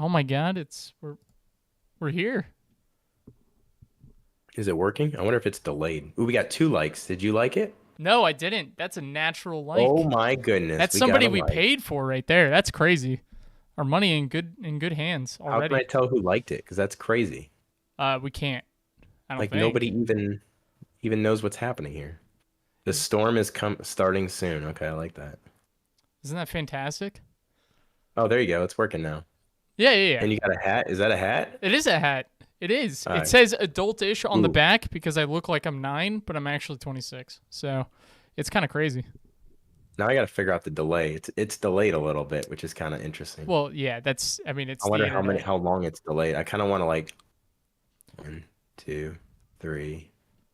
Oh my God, we're here. Is it working? I wonder if it's delayed. Ooh, we got 2 likes. Did you like it? No, I didn't. That's a natural Oh like. my goodness, That's we got somebody a we like. paid for right there. That's crazy. Our money in good hands How can I already. tell who liked it? Because that's crazy. We can't. I don't Like nobody think. even knows what's happening here. The storm is starting soon. Okay, I like that. Isn't that fantastic? Oh, there you go. It's working now. Yeah, yeah, yeah. And you got a hat? Is that a hat? It is a hat. It is. All It right. says adult-ish on the Ooh. back because I look like I'm 9, but I'm actually 26. So it's kind of crazy. Now I got to figure out the delay. It's delayed a little bit, which is kind of interesting. Well, yeah, I mean, I it's the wonder internet. how long it's delayed. I kind of want to like 1, 2, 3,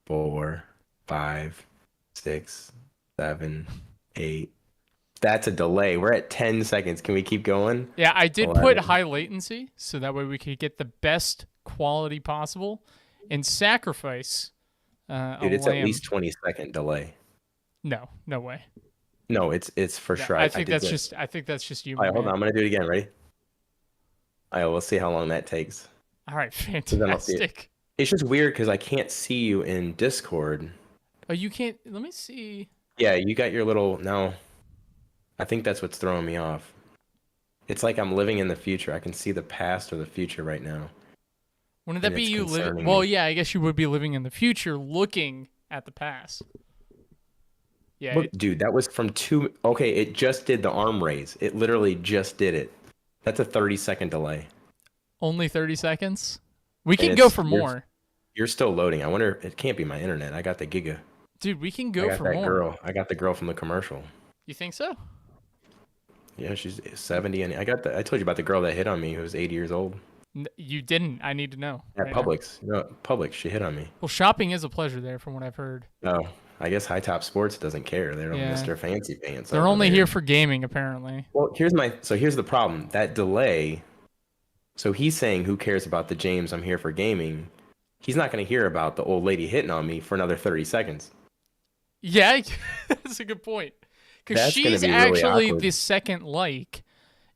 4, 5, 6, 7, 8. That's a delay. We're at 10 seconds. Can we keep going? Yeah, I did put 11. high latency so that way we could get the best quality possible and sacrifice a Dude, it's at lamb. least 20-second delay. No, no way. No, it's for No, sure. I I think did that's good. just I think that's just you, All my right, hold on. man. I'm gonna do it again. Ready? All right, we'll see how long that takes. All right, 'Cause then I'll see it. fantastic. It's just weird because I can't see you in Discord. Oh, you can't. Let me see. Yeah, you got your little now. I think that's what's throwing me off. It's like I'm living in the future. I can see the past or the future right now, Wouldn't that and be it's you living? concerning Well, me. yeah, I guess you would be living in the future, looking at the past. Yeah, Look, dude, that was from two. Okay, it just did the arm raise. It literally just did it. That's a 30-second delay, only 30 seconds. We and can go it's for more, you're still loading. I wonder. It can't be my internet. I got the Giga. dude. We can I go got for that more. girl. I got the girl from the commercial. You think so? Yeah, she's 70, and I got the. I told you about the girl that hit on me who was 80 years old You didn't. I need to know at right now. Publix. No, Publix. She hit on me. Well, shopping is a pleasure there, from what I've heard. Oh, I guess High Top Sports doesn't care. They don't Yeah, Mr. Fancy Pants they're over only there. here for gaming, apparently. Well, here's the problem. That delay. So he's saying, "Who cares about the James? I'm here for gaming." He's not going to hear about the old lady hitting on me for another 30 seconds. Yeah, that's a good point. Because That's going to she's be really actually awkward. the second like,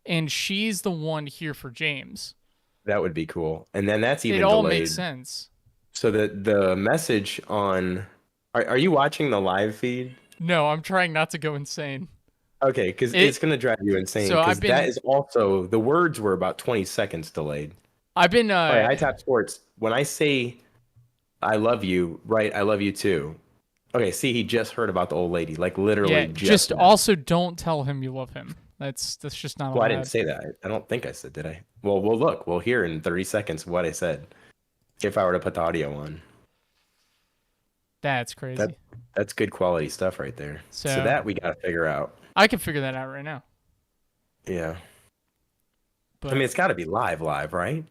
and she's the one here for James. That would be cool. And then that's It even all makes delayed. sense. So the message on are you watching the live feed? No, I'm trying not to go insane. Okay, because It. it's gonna drive you insane. So Because that is also the words were about 20 seconds delayed. I've been, All right, iTap Sports. When I say I love you, right? I love you too. Okay, see, he just heard about the old lady, like literally yeah. just Just now. also don't tell him you love him. That's just not Well, I didn't allowed. say that. I don't think I said, did I? Well, we'll look. We'll hear in 30 seconds what I said if I were to put the audio on. That's That crazy. that's good quality stuff right there. So So that we gotta figure out. I can figure that out right now. Yeah. I But mean, it's got to be live, right?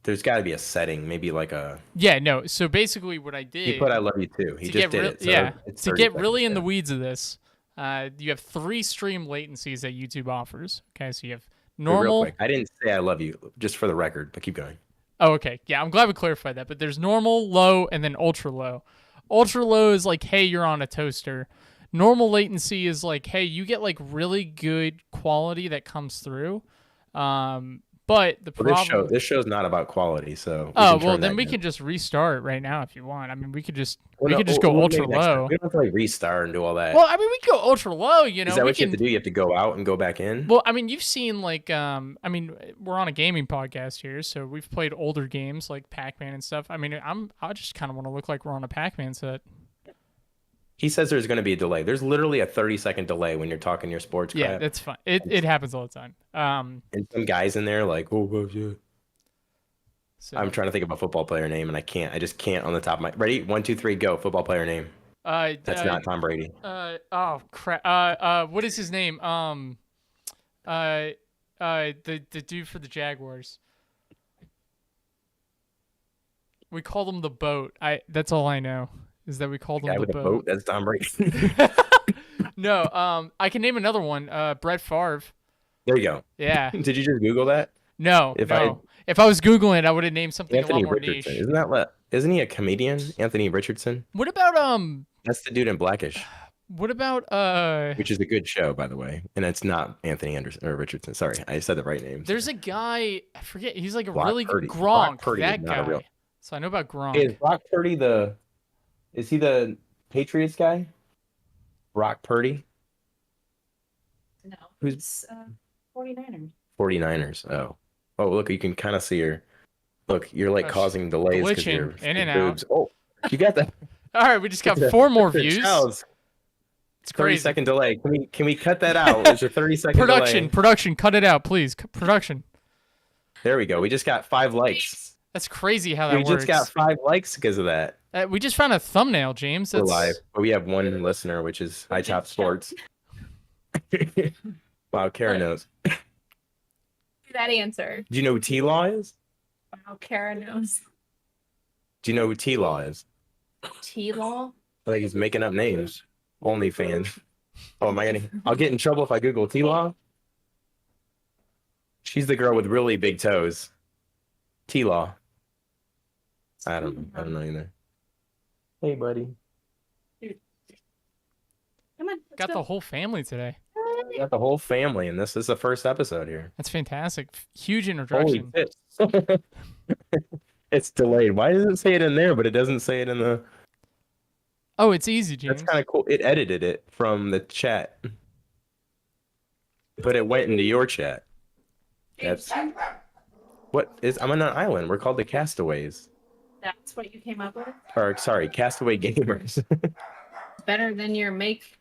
There's got to be a setting, maybe like a. yeah, no. So basically, what I He put did "I love you too." He to just get did it. So yeah, it's to 30 get seconds. really in the Yeah. weeds of this, you have 3 stream latencies that YouTube offers. Okay, so you have Wait, real normal. quick, I didn't say "I love you," just for the record, but keep going. Oh, okay. Yeah, I'm glad we clarified that. But there's normal, low, and then ultra low. Ultra low is like, hey, you're on a toaster. Normal latency is like, hey, you get like really good quality that comes through. But the Well, problem. this show's not about quality, so we Oh can well, turn then that we down. can just restart right now if you want. I mean, Well, we no, could just go ultra maybe next time. low. We don't have to like restart and do all that. Well, I mean, we could go ultra low. You Is know, that we what you have to can. do? You have to go out and go back in. Well, I mean, you've seen like, I mean, we're on a gaming podcast here, so we've played older games like Pac-Man and stuff. I mean, I just kind of want to look like we're on a Pac-Man set. He says there's going to be a delay. There's literally a 30-second delay when you're talking your sports Yeah, crap. that's fine. It happens all the time. And some guys in there like, "Oh, well, yeah." So I'm trying to think of a football player name, and I can't. I just can't on the top of my. Ready? 1, 2, 3, go. Football player name. That's not Tom Brady. Oh crap. What is his name? The dude for the Jaguars. We called him the boat. That's all I know is that we called him Guy the with a boat. boat. That's Tom Brady. No, I can name another one. Brett Favre. There you go. Yeah. Did you just Google that? No, If no. If I was Googling it, I would have named something a Anthony lot more Richardson. niche. Isn't he a comedian? Anthony Richardson. What about That's the dude in Blackish. What about which is a good show, by the way. And it's not Anthony Anderson or Richardson. Sorry, I said the right name. there's a guy, I forget, he's like a Brock really Purdy. Brock Gronk, Purdy is that not a real. guy. So I know about Is Gronk. Brock Purdy is he the Patriots guy? Brock Purdy? No. Who's- It's 49ers. 49ers. Oh. Oh, look, you can kind of see her. Look, you're like Gosh, causing delays because glitching you're in and boobs. Oh, you got that. All right, we just got 4 more The views. child's It's 30 crazy. second delay. Can we cut that out? It's a 30-second delay. Production, cut it out, please. Production. There we go. We just got 5 likes. That's crazy how that We works. just got 5 likes because of that. We just found a thumbnail, James. We're That's live. But we have 1 listener, which is High Top Sports. Wow, Kara knows. That answer. Do you know who T-Law is? Wow, Kara knows. Do you know who T-Law is? T-Law? I think he's making up names. OnlyFans. Oh, am I gonna? I'll get in trouble if I Google T-Law. She's the girl with really big toes. T-Law. I don't know either. Hey, buddy. Come on. got the whole family today. We got the whole family, and this is the first episode here. That's fantastic. Huge Holy introduction. shit. It's delayed. Why does it say it in there, but it doesn't say it in the... Oh, it's easy, James. That's kind of cool. It edited it from the chat. But it went into your chat. That's... What is... I'm on an island. We're called the Castaways. That's what you came up with? Or, sorry, Castaway Gamers. Better than your make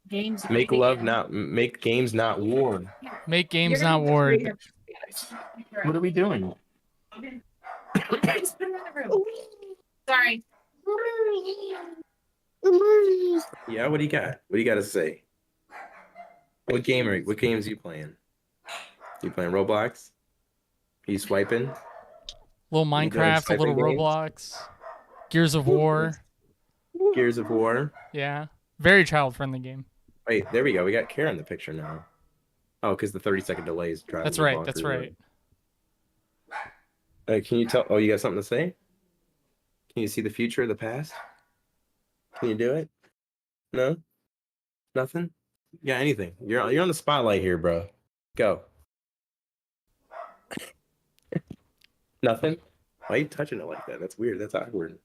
games. Make games not war. Make games not war. What are we doing? Just put it in the room. Sorry. Yeah, what do you got? What do you got to say? What games are you playing? You playing Roblox? Are you swiping? Little You doing Minecraft, a little swiping games? Roblox. Gears of War. Gears of War. Yeah. Very child-friendly game. Wait, there we go. We got Kara in the picture now. Oh, because the 30-second delay is driving. That's me right. bonkers. That's right. Can you tell? Oh, you got something to say? Can you see the future, the past? Can you do it? No? Nothing? Yeah, anything. You're on the spotlight here, bro. Go. Nothing? Why are you touching it like that? That's weird. That's awkward.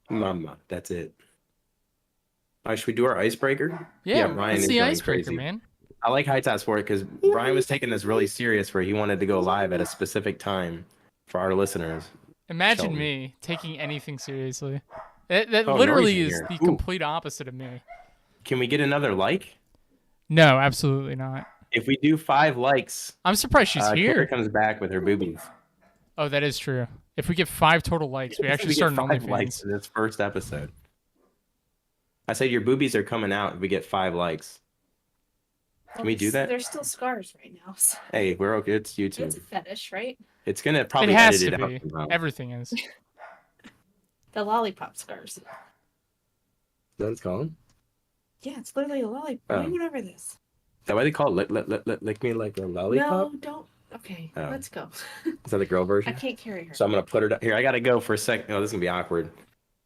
Mama, that's it. All right, should we do our icebreaker? Yeah, Ryan it's is the going icebreaker, crazy. man. I like High Top Sport because Brian was taking this really serious where he wanted to go live at a specific time for our listeners. Imagine Sheldon. me taking anything seriously. That Oh, literally noisy is here. the Ooh. complete opposite of me. Can we get another like? No, absolutely not. If we do 5 likes, I'm surprised she's Kara here. comes back with her boobies. Oh, that is true. If we get 5 total likes, we actually start an get 5 likes OnlyFans. in this first episode. I said your boobies are coming out if we get 5 likes. Can we do that? There's still scars right now. So Hey, we're okay. It's it's YouTube. a fetish, right? It's gonna It probably has edit to it be. out somehow. Everything is. The lollipop scars. That's called. Yeah, it's literally a lollipop. Oh. We went over this. Is that why they call it lick me like a lollipop? No, don't. Okay, Oh. let's go. Is that the girl I version? can't carry her. So I'm gonna put it here. I gotta go for a second. Oh, this is gonna be awkward.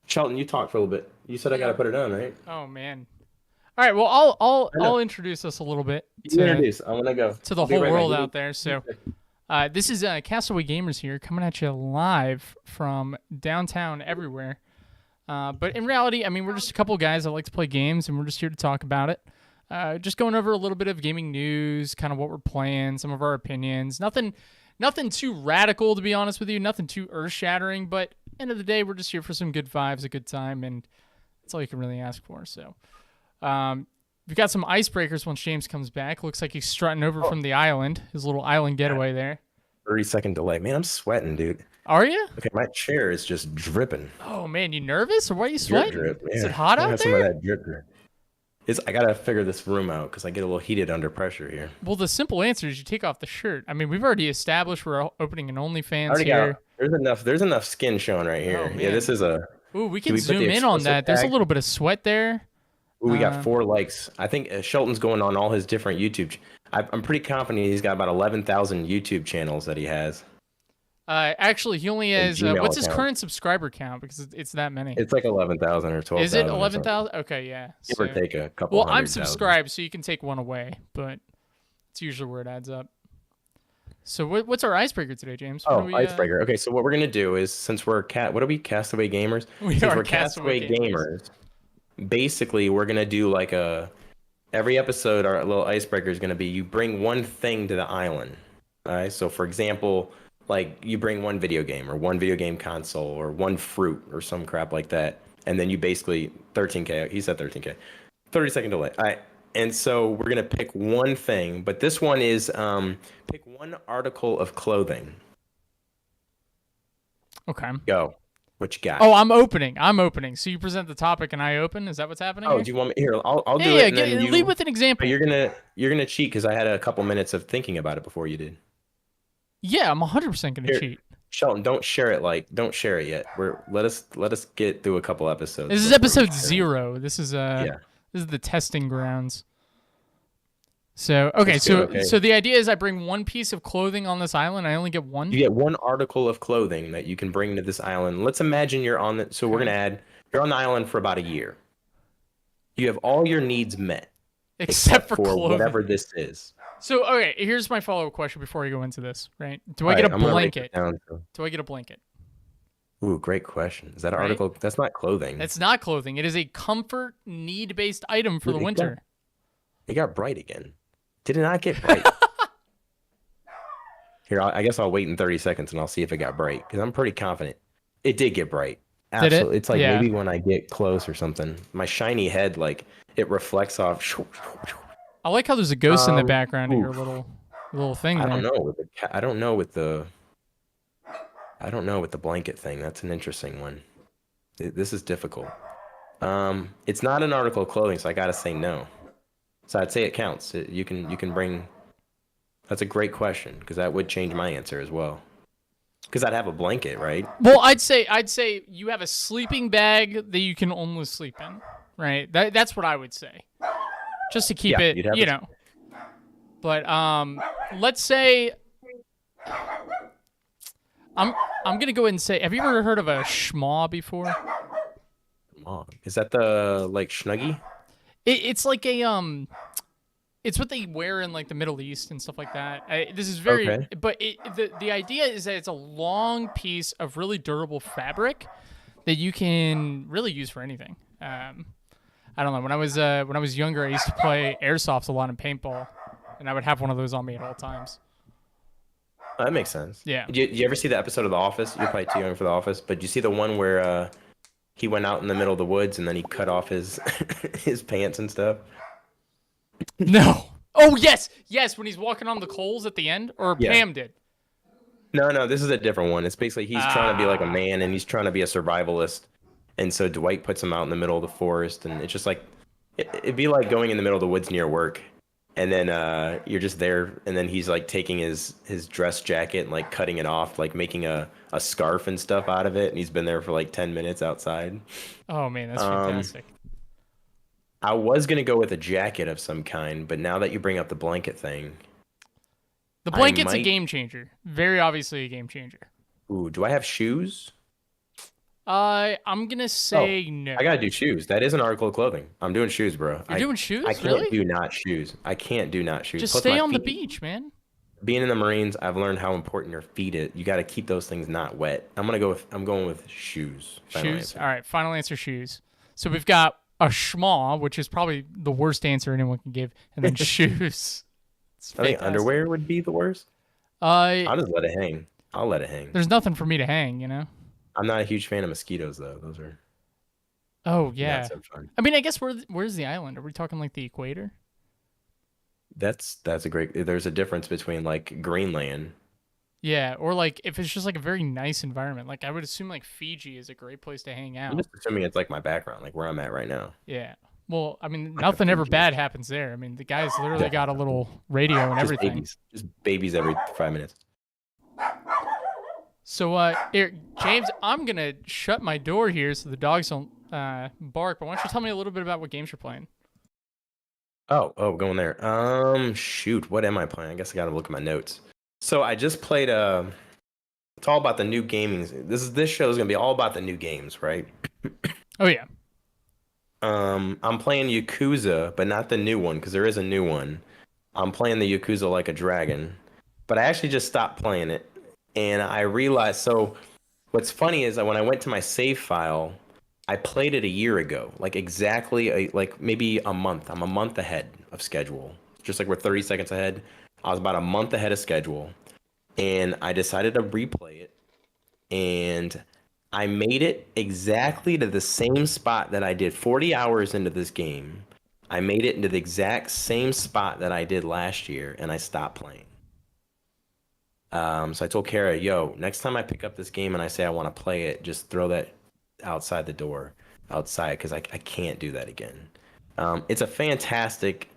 Shelton, you talk for a little bit. You said I gotta put it on, right? Oh man. All right. Well, I'll I know. I'll introduce us a little bit You introduce. I wanna go. to the I'll be whole right back. world Give me- out there. So, this is Castaway Gamers here, coming at you live from downtown everywhere. But in reality, I mean, we're just a couple guys that like to play games, and we're just here to talk about it. Just going over a little bit of gaming news, kind of what we're playing, some of our opinions. Nothing too radical, to be honest with you. Nothing too earth-shattering. But end of the day, we're just here for some good vibes, a good time, and that's all you can really ask for. So, we've got some icebreakers once James comes back. Looks like he's strutting over from the island, his little island getaway there. 30-second delay. Man, I'm sweating, dude. Are you? Okay, my chair is just dripping. Oh man, you nervous or why are you Drip, sweating? drip. Is Yeah. it hot I out got some of there? that drip, drip. I gotta figure this room out because I get a little heated under pressure here. Well, the simple answer is you take off the shirt. I mean, we've already established we're opening an I OnlyFans already here. got. There's enough skin showing right here. Oh, Yeah, man. this is a. Ooh, we Can can we put zoom the in on explicit that. There's a tag? little bit of sweat there. Ooh, we Uh, got 4 likes. I think Shelton's going on all his different YouTube. I'm pretty confident he's got about 11,000 YouTube channels that he has. Actually, he only has Gmail what's his account. current subscriber count because it's that many. It's like 11,000 or 12,000. Is it or something. 11,000? Okay, yeah. Give or So- take a couple well, I'm 100,000. subscribed, so you can take one away, but it's usually where it adds up. So what's our icebreaker today, James? What Oh, do we, icebreaker. Okay, so what we're gonna do is, since we're what are we, Castaway gamers? We Since are we're Castaway gamers, basically we're gonna do like every episode. Our little icebreaker is gonna be you bring one thing to the island. All right. So for example, like you bring one video game or one video game console or one fruit or some crap like that, and then you basically 13K. He said 13K. 30-second delay. All right. And so we're gonna pick one thing, but this one is pick one article of clothing. Okay. Go. What you got? Oh, I'm opening. So you present the topic and I open. Is that what's happening? Oh, here? do you want me here? I'll do Yeah, it. And then you, lead with an but example. you're gonna cheat because I had a couple minutes of thinking about it before you did. Yeah, I'm 100% gonna Here. cheat. Shelton, don't share it yet. Let us get through a couple episodes. This is before we episode share it. 0. This is Yeah. This is the testing grounds. So okay, Let's so do it, okay. so the idea is I bring one piece of clothing on this island. I only get one. You get one article of clothing that you can bring to this island. Let's imagine you're on the. So we're gonna add. You're on the island for about a year. You have all your needs met except for clothing. whatever this is. So okay, here's my follow-up question before I go into this. Right? Do I All get right, a I'm gonna write blanket? this down, so- Do I get a blanket? Ooh, great question. Is that an Right? article? That's not clothing. It's not clothing. It is a comfort need-based item for the It got- winter. It got bright again. Did it not get bright? Here, I guess I'll wait in 30 seconds and I'll see if it got bright because I'm pretty confident it did get bright. Did it? Absolutely. It's like Yeah. maybe when I get close or something, my shiny head, like it reflects off. I like how there's a ghost in the background of your oof. little thing I there. don't know with I don't know with the blanket thing. That's an interesting one. This is difficult. It's not an article of clothing, so I gotta say no. So I'd say it counts. You can bring. That's a great question because that would change my answer as well. Because I'd have a blanket, right? Well, I'd say you have a sleeping bag that you can only sleep in, right? That's what I would say, just to keep Yeah, it, you'd have you a- know. But let's say I'm gonna go ahead and say, have you ever heard of a schmaw before? Come on. Is that the like Schnuggie? It's like a it's what they wear in like the Middle East and stuff like that. This is very, Okay. but the idea is that it's a long piece of really durable fabric that you can really use for anything. I don't know. When I was younger, I used to play airsoft a lot in paintball, and I would have one of those on me at all times. Oh, that makes sense. Yeah. Did you ever see the episode of The Office? You're probably too young for The Office, but you see the one where he went out in the middle of the woods and then he cut off his his pants and stuff? No. Oh yes, when he's walking on the coals at the end, or Yeah. Pam did. No, this is a different one. It's basically he's trying to be like a man and he's trying to be a survivalist. And so Dwight puts him out in the middle of the forest and it's just like it'd be like going in the middle of the woods near work. And then you're just there and then he's like taking his dress jacket and like cutting it off, like making a scarf and stuff out of it. And he's been there for like 10 minutes outside. Oh man, that's fantastic. I was going to go with a jacket of some kind, but now that you bring up the blanket thing. The blanket's a might- game changer. Very obviously a game changer. Ooh, do I have shoes? I'm gonna say no. I gotta do shoes. That is an article of clothing. I'm doing shoes, bro. You're doing shoes? I can't Really? do not shoes. I can't do not shoes. Just Plus stay my on the feet. beach, man. Being in the Marines, I've learned how important your feet is. You got to keep those things not wet. I'm going with shoes. Final Shoes. answer. All right, final answer, shoes. So we've got a schmaw, which is probably the worst answer anyone can give, and then shoes. It's I think fantastic. underwear would be the worst. Uh, I'll just let it hang. I'll let it hang. there's nothing for me to hang, you know. I'm not a huge fan of mosquitoes though. Those are Oh yeah. not so fun. I mean, I guess where's the island? Are we talking like the equator? That's a great. There's a difference between like Greenland. Yeah, or like if it's just like a very nice environment. Like I would assume like Fiji is a great place to hang out. I'm just assuming it's like my background, like where I'm at right now. Yeah. Well, I mean, nothing ever bad happens there. I mean, the guy's literally got a little radio and Just everything. just babies every 5 minutes. So, here, James, I'm gonna shut my door here so the dogs don't bark. But why don't you tell me a little bit about what games you're playing? Oh, going there. Shoot, what am I playing? I guess I gotta look at my notes. So I just played It's all about the new gaming. This show is gonna be all about the new games, right? Oh yeah. I'm playing Yakuza, but not the new one because there is a new one. I'm playing the Yakuza Like a Dragon, but I actually just stopped playing it, and I realized. So, what's funny is that when I went to my save file, I played it a year ago, like exactly like maybe a month. I'm a month ahead of schedule, just like we're 30 seconds ahead. I was about a month ahead of schedule, and I decided to replay it, and I made it exactly to the same spot that I did 40 hours into this game. I made it into the exact same spot that I did last year, and I stopped playing. So I told Kara, yo, next time I pick up this game and I say I want to play it, just throw that outside the door, outside, because I can't do that again. It's a fantastic,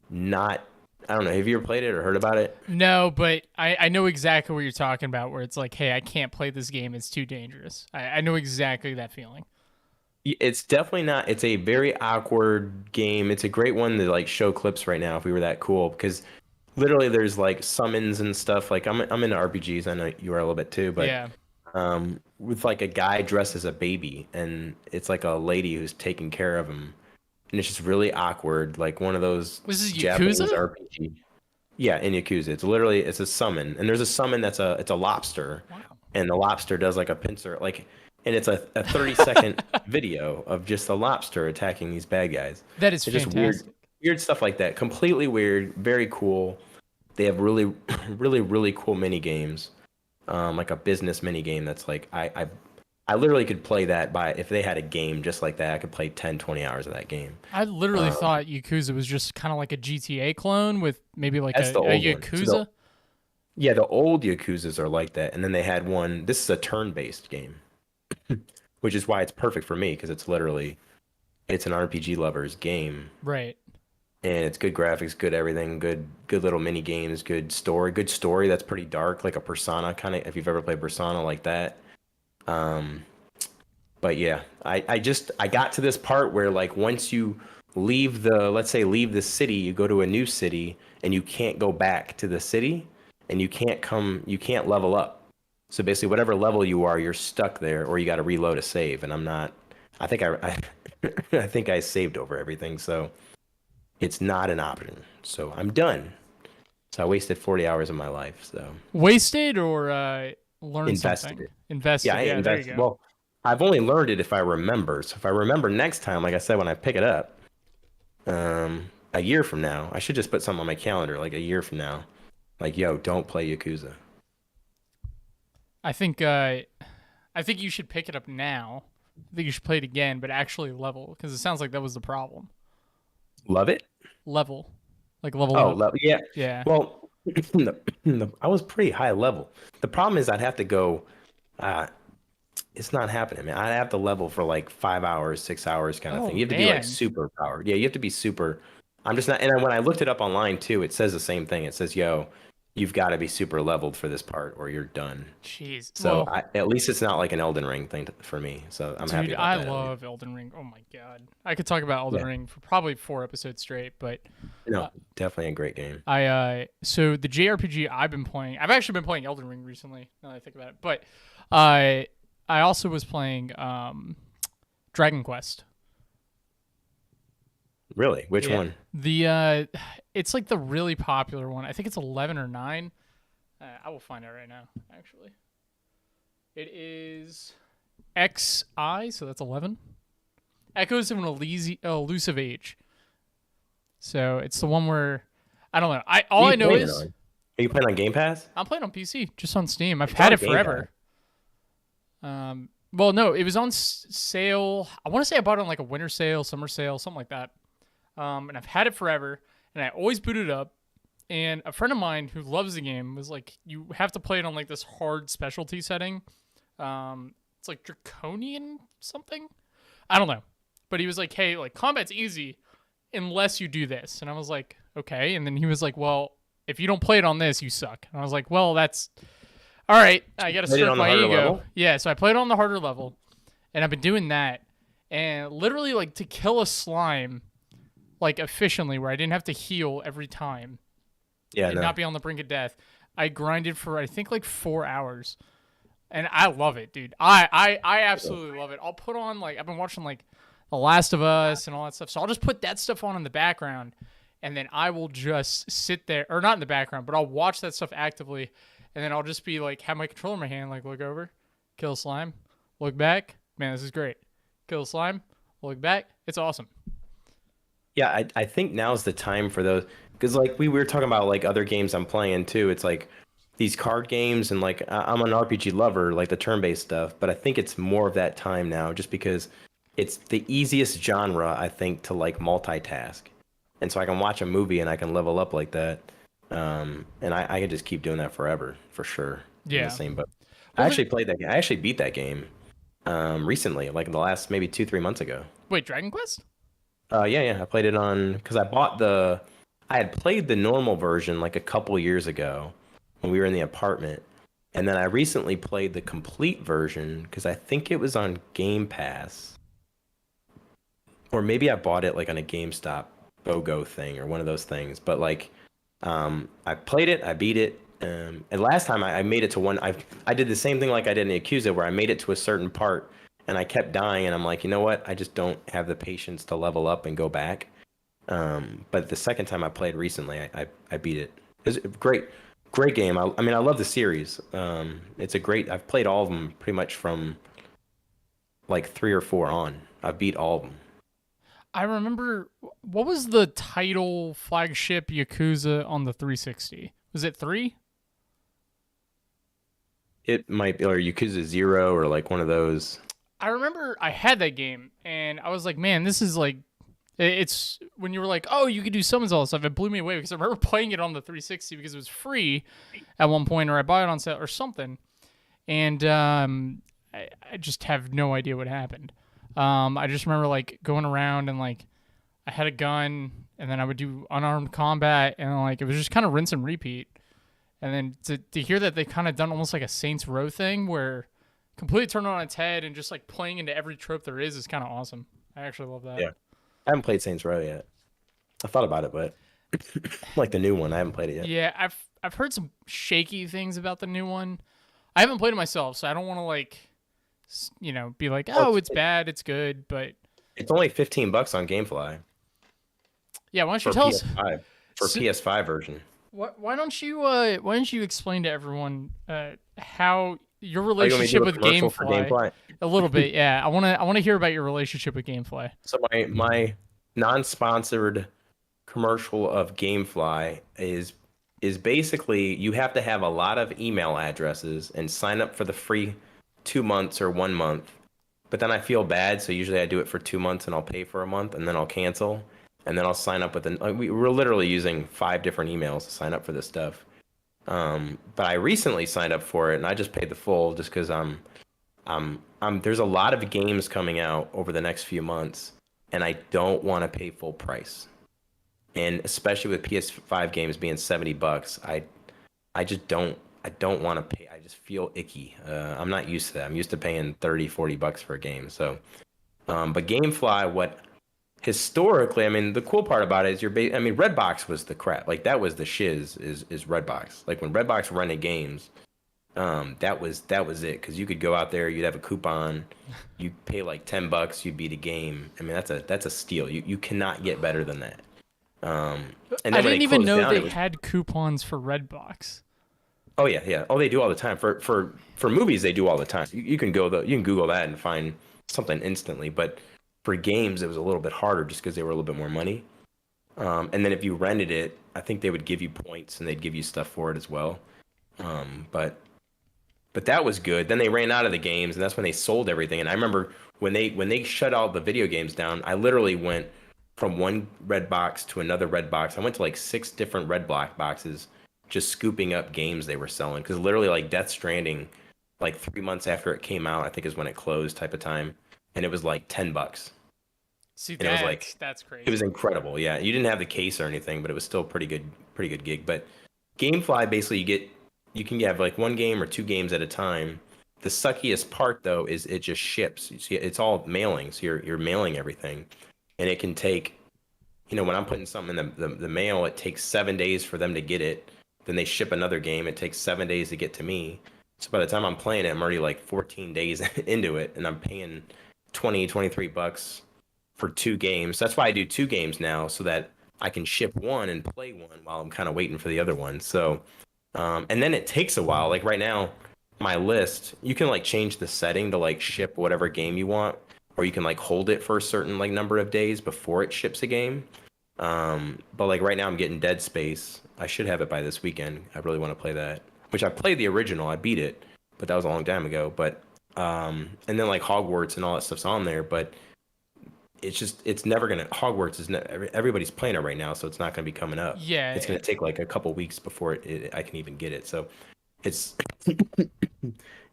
not, I don't know, have you ever played it or heard about it? No, but I know exactly what you're talking about. Where it's like, hey, I can't play this game; it's too dangerous. I know exactly that feeling. It's definitely not. It's a very awkward game. It's a great one to like show clips right now if we were that cool because literally there's like summons and stuff. Like I'm into RPGs. I know you are a little bit too, but Yeah. with like a guy dressed as a baby and it's like a lady who's taking care of him, and it's just really awkward. Like one of those This is Japanese Yakuza? RPG. Yeah, in Yakuza, it's a summon, and there's a summon it's a lobster, Wow. and the lobster does like a pincer, like, and it's a 30-second video of just a lobster attacking these bad guys. That is It's just fantastic. weird stuff like that. Completely weird, very cool. They have really, really cool mini games, like a business mini game that's like I literally could play that by if they had a game just like that. I could play 10, 20 hours of that game. I literally thought Yakuza was just kind of like a GTA clone with maybe like That's a the old one. Yakuza. So yeah, the old Yakuzas are like that, and then they had one. This is a turn-based game, which is why it's perfect for me because it's an RPG lover's game, Right. and it's good graphics, good everything, good little mini games, good story that's pretty dark, like a Persona kind of. If you've ever played Persona like that, but yeah, I got to this part where like once you leave let's say leave the city, you go to a new city, and you can't go back to the city, and you can't level up. So basically, whatever level you are, you're stuck there, or you got to reload a save. And I'm not. I think I think I saved over everything, so it's not an option. So I'm done. So I wasted 40 hours of my life. So Wasted or learned invested something? it. Invested. Yeah, I Yeah, there you invested. go. Well, I've only learned it if I remember. So if I remember next time, like I said, when I pick it up, a year from now, I should just put something on my calendar, like a year from now, like, yo, don't play Yakuza. I think you should pick it up now. I think you should play it again, but actually level because it sounds like that was the problem. Love it. Level, like level Oh, up. yeah. Yeah. Well, I was pretty high level. The problem is I'd have to go. It's not happening, man. I'd have to level for like 5 hours, 6 hours, kind of Oh, thing. You have to be like man. super powered. Yeah, you have to be super. I'm just not. And when I looked it up online too, it says the same thing. It says, "Yo, you've got to be super leveled for this part, or you're done." Jeez. So Well, at least it's not like an Elden Ring thing for me. So I'm happy dude, about I that. love Elden Ring. Oh my god, I could talk about Elden Yeah. Ring for probably 4 episodes straight. But No, definitely a great game. so the JRPG I've been playing, I've actually been playing Elden Ring recently. Now that I think about it, but I also was playing Dragon Quest. Really? Which Yeah. one? It's like the really popular one. I think it's 11 or 9. I will find out right now. Actually, it is XI, so that's 11. Echoes of an Elusive Age. So it's the one where I don't know. All What are I you know playing is on? Are you playing on Game Pass? I'm playing on PC, just on Steam. I've It's had on it Game forever. Well, no, it was on sale. I want to say I bought it on like a winter sale, summer sale, something like that. And I've had it forever, and I always boot it up. And a friend of mine who loves the game was like, "You have to play it on like this hard specialty setting. It's like draconian something. I don't know, but he was like, "Hey, like combat's easy unless you do this." And I was like, "Okay." And then he was like, "Well, if you don't play it on this, you suck." And I was like, "Well, that's all right. I got to Played it stroke on the my harder ego." level? Yeah, so I played it on the harder level, and I've been doing that. And literally, like to kill a slime, like efficiently, where I didn't have to heal every time Yeah, and no. not be on the brink of death, I grinded for I think like 4 hours. and I love it, dude. I absolutely love it. I'll put on like I've been watching like The Last of Us and all that stuff, so I'll just put that stuff on in the background, and then I will just sit there, or not in the background, but I'll watch that stuff actively, and then I'll just be like, have my controller in my hand, like look over, kill a slime, look back, man, this is great. Kill a slime, look back, it's awesome. Yeah, I think now's the time for those because like we were talking about like other games I'm playing too. It's like these card games and like I'm an RPG lover, like the turn-based stuff, but I think it's more of that time now just because it's the easiest genre I think to like multitask. And so I can watch a movie and I can level up like that. And I could just keep doing that forever for sure. In Yeah. the same, but I Well, actually played that game. I actually beat that game recently, like in the last maybe 2-3 months ago. wait, Dragon Quest? Yeah. I played it on because I had played the normal version like a couple years ago when we were in the apartment, and then I recently played the complete version because I think it was on Game Pass, or maybe I bought it like on a GameStop BOGO thing or one of those things. But like, I played it, I beat it, and last time I made it to one. I did the same thing like I did in the Yakuza where I made it to a certain part and I kept dying, and I'm like, you know what? I just don't have the patience to level up and go back. But the second time I played recently, I beat it. It's a great game. I mean, I love the series. It's a great. I've played all of them pretty much from like 3 or 4 on. I beat all of them. I remember what was the title flagship Yakuza on the 360? Was it 3? It might be or Yakuza Zero or like one of those. I remember I had that game and I was like, man, this is like it's when you were like, oh, you could do summons all this stuff. It blew me away because I remember playing it on the 360 because it was free at one point, or I bought it on sale or something, and I just have no idea what happened. I just remember like going around and like I had a gun and then I would do unarmed combat and like it was just kind of rinse and repeat. And then to hear that they kind of done almost like a Saints Row thing where completely turned it on its head and just like playing into every trope there is kind of awesome. I actually love that. Yeah. I haven't played Saints Row yet. I thought about it, but like the new one, I haven't played it yet. Yeah, I've heard some shaky things about the new one. I haven't played it myself, so I don't want to like, be like, oh, it's bad, it's good, but It's only $15 on GameFly yeah. Why don't for you tell us? PS5 for So- PS5 version. Why don't you explain to everyone how your Oh, you want me to relationship do a with commercial for GameFly? A little bit, yeah. I want to hear about your relationship with GameFly. So my non-sponsored commercial of GameFly is basically you have to have a lot of email addresses and sign up for the free 2 months or 1 month. But then I feel bad, so usually I do it for 2 months and I'll pay for a month and then I'll cancel and then I'll sign up with we're literally using 5 different emails to sign up for this stuff. But I recently signed up for it and I just paid the full just because there's a lot of games coming out over the next few months and I don't want to pay full price. And especially with PS5 games being $70, I just don't want to pay. I just feel icky. I'm not used to that. I'm used to paying $30-$40 for a game. So, but GameFly, what historically, I mean, the cool part about it is I mean, Redbox was the crap. Like that was the shiz is Redbox. Like when Redbox rented games, that was it. Cause you could go out there, you'd have a coupon, you pay like $10, you'd beat a game. I mean, that's a steal. You cannot get better than that. And then I when didn't they even closed know down, they it was- had coupons for Redbox. Oh yeah. Oh, they do all the time. For movies, they do all the time. You can Google that and find something instantly. But for games, it was a little bit harder just because they were a little bit more money. And then if you rented it, I think they would give you points and they'd give you stuff for it as well. But that was good. Then they ran out of the games, and that's when they sold everything. And I remember when they shut all the video games down, I literally went from one red box to another red box. I went to like 6 different red block boxes just scooping up games they were selling. Because literally like Death Stranding, like 3 months after it came out, I think is when it closed type of time. And it was like $10. See, And it was like that's crazy. it was incredible. Yeah, you didn't have the case or anything, but it was still pretty good gig. But GameFly basically you can have like 1 game or 2 games at a time. The suckiest part though is it just ships. You see, it's all mailing, so you're mailing everything, and it can take, when I'm putting something in the mail, it takes 7 days for them to get it. Then they ship another game. It takes 7 days to get to me. So by the time I'm playing it, I'm already like 14 days into it, and I'm paying 23 bucks for 2 games. That's why I do 2 games now, so that I can ship one and play one while I'm kind of waiting for the other one. So, and then it takes a while. Like right now, my list, you can like change the setting to like ship whatever game you want, or you can like hold it for a certain like number of days before it ships a game. But like right now, I'm getting Dead Space. I should have it by this weekend. I really want to play that. Which I played the original. I beat it, but that was a long time ago. But and then like Hogwarts and all that stuff's on there, but it's never gonna Hogwarts is everybody's playing it right now, so it's not gonna be coming up. Yeah, It's gonna take like a couple weeks before I can even get it. So it's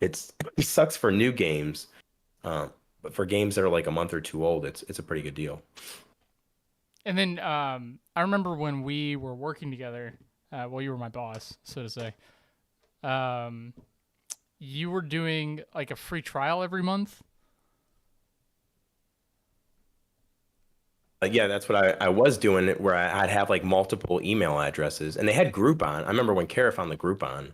it sucks for new games, but for games that are like a month or two old, it's a pretty good deal. And then I remember when we were working together. Well, you were my boss, so to say. You were doing like a free trial every month. Yeah, that's what I was doing, where I'd have like multiple email addresses, and they had Groupon. I remember when Kara found the Groupon,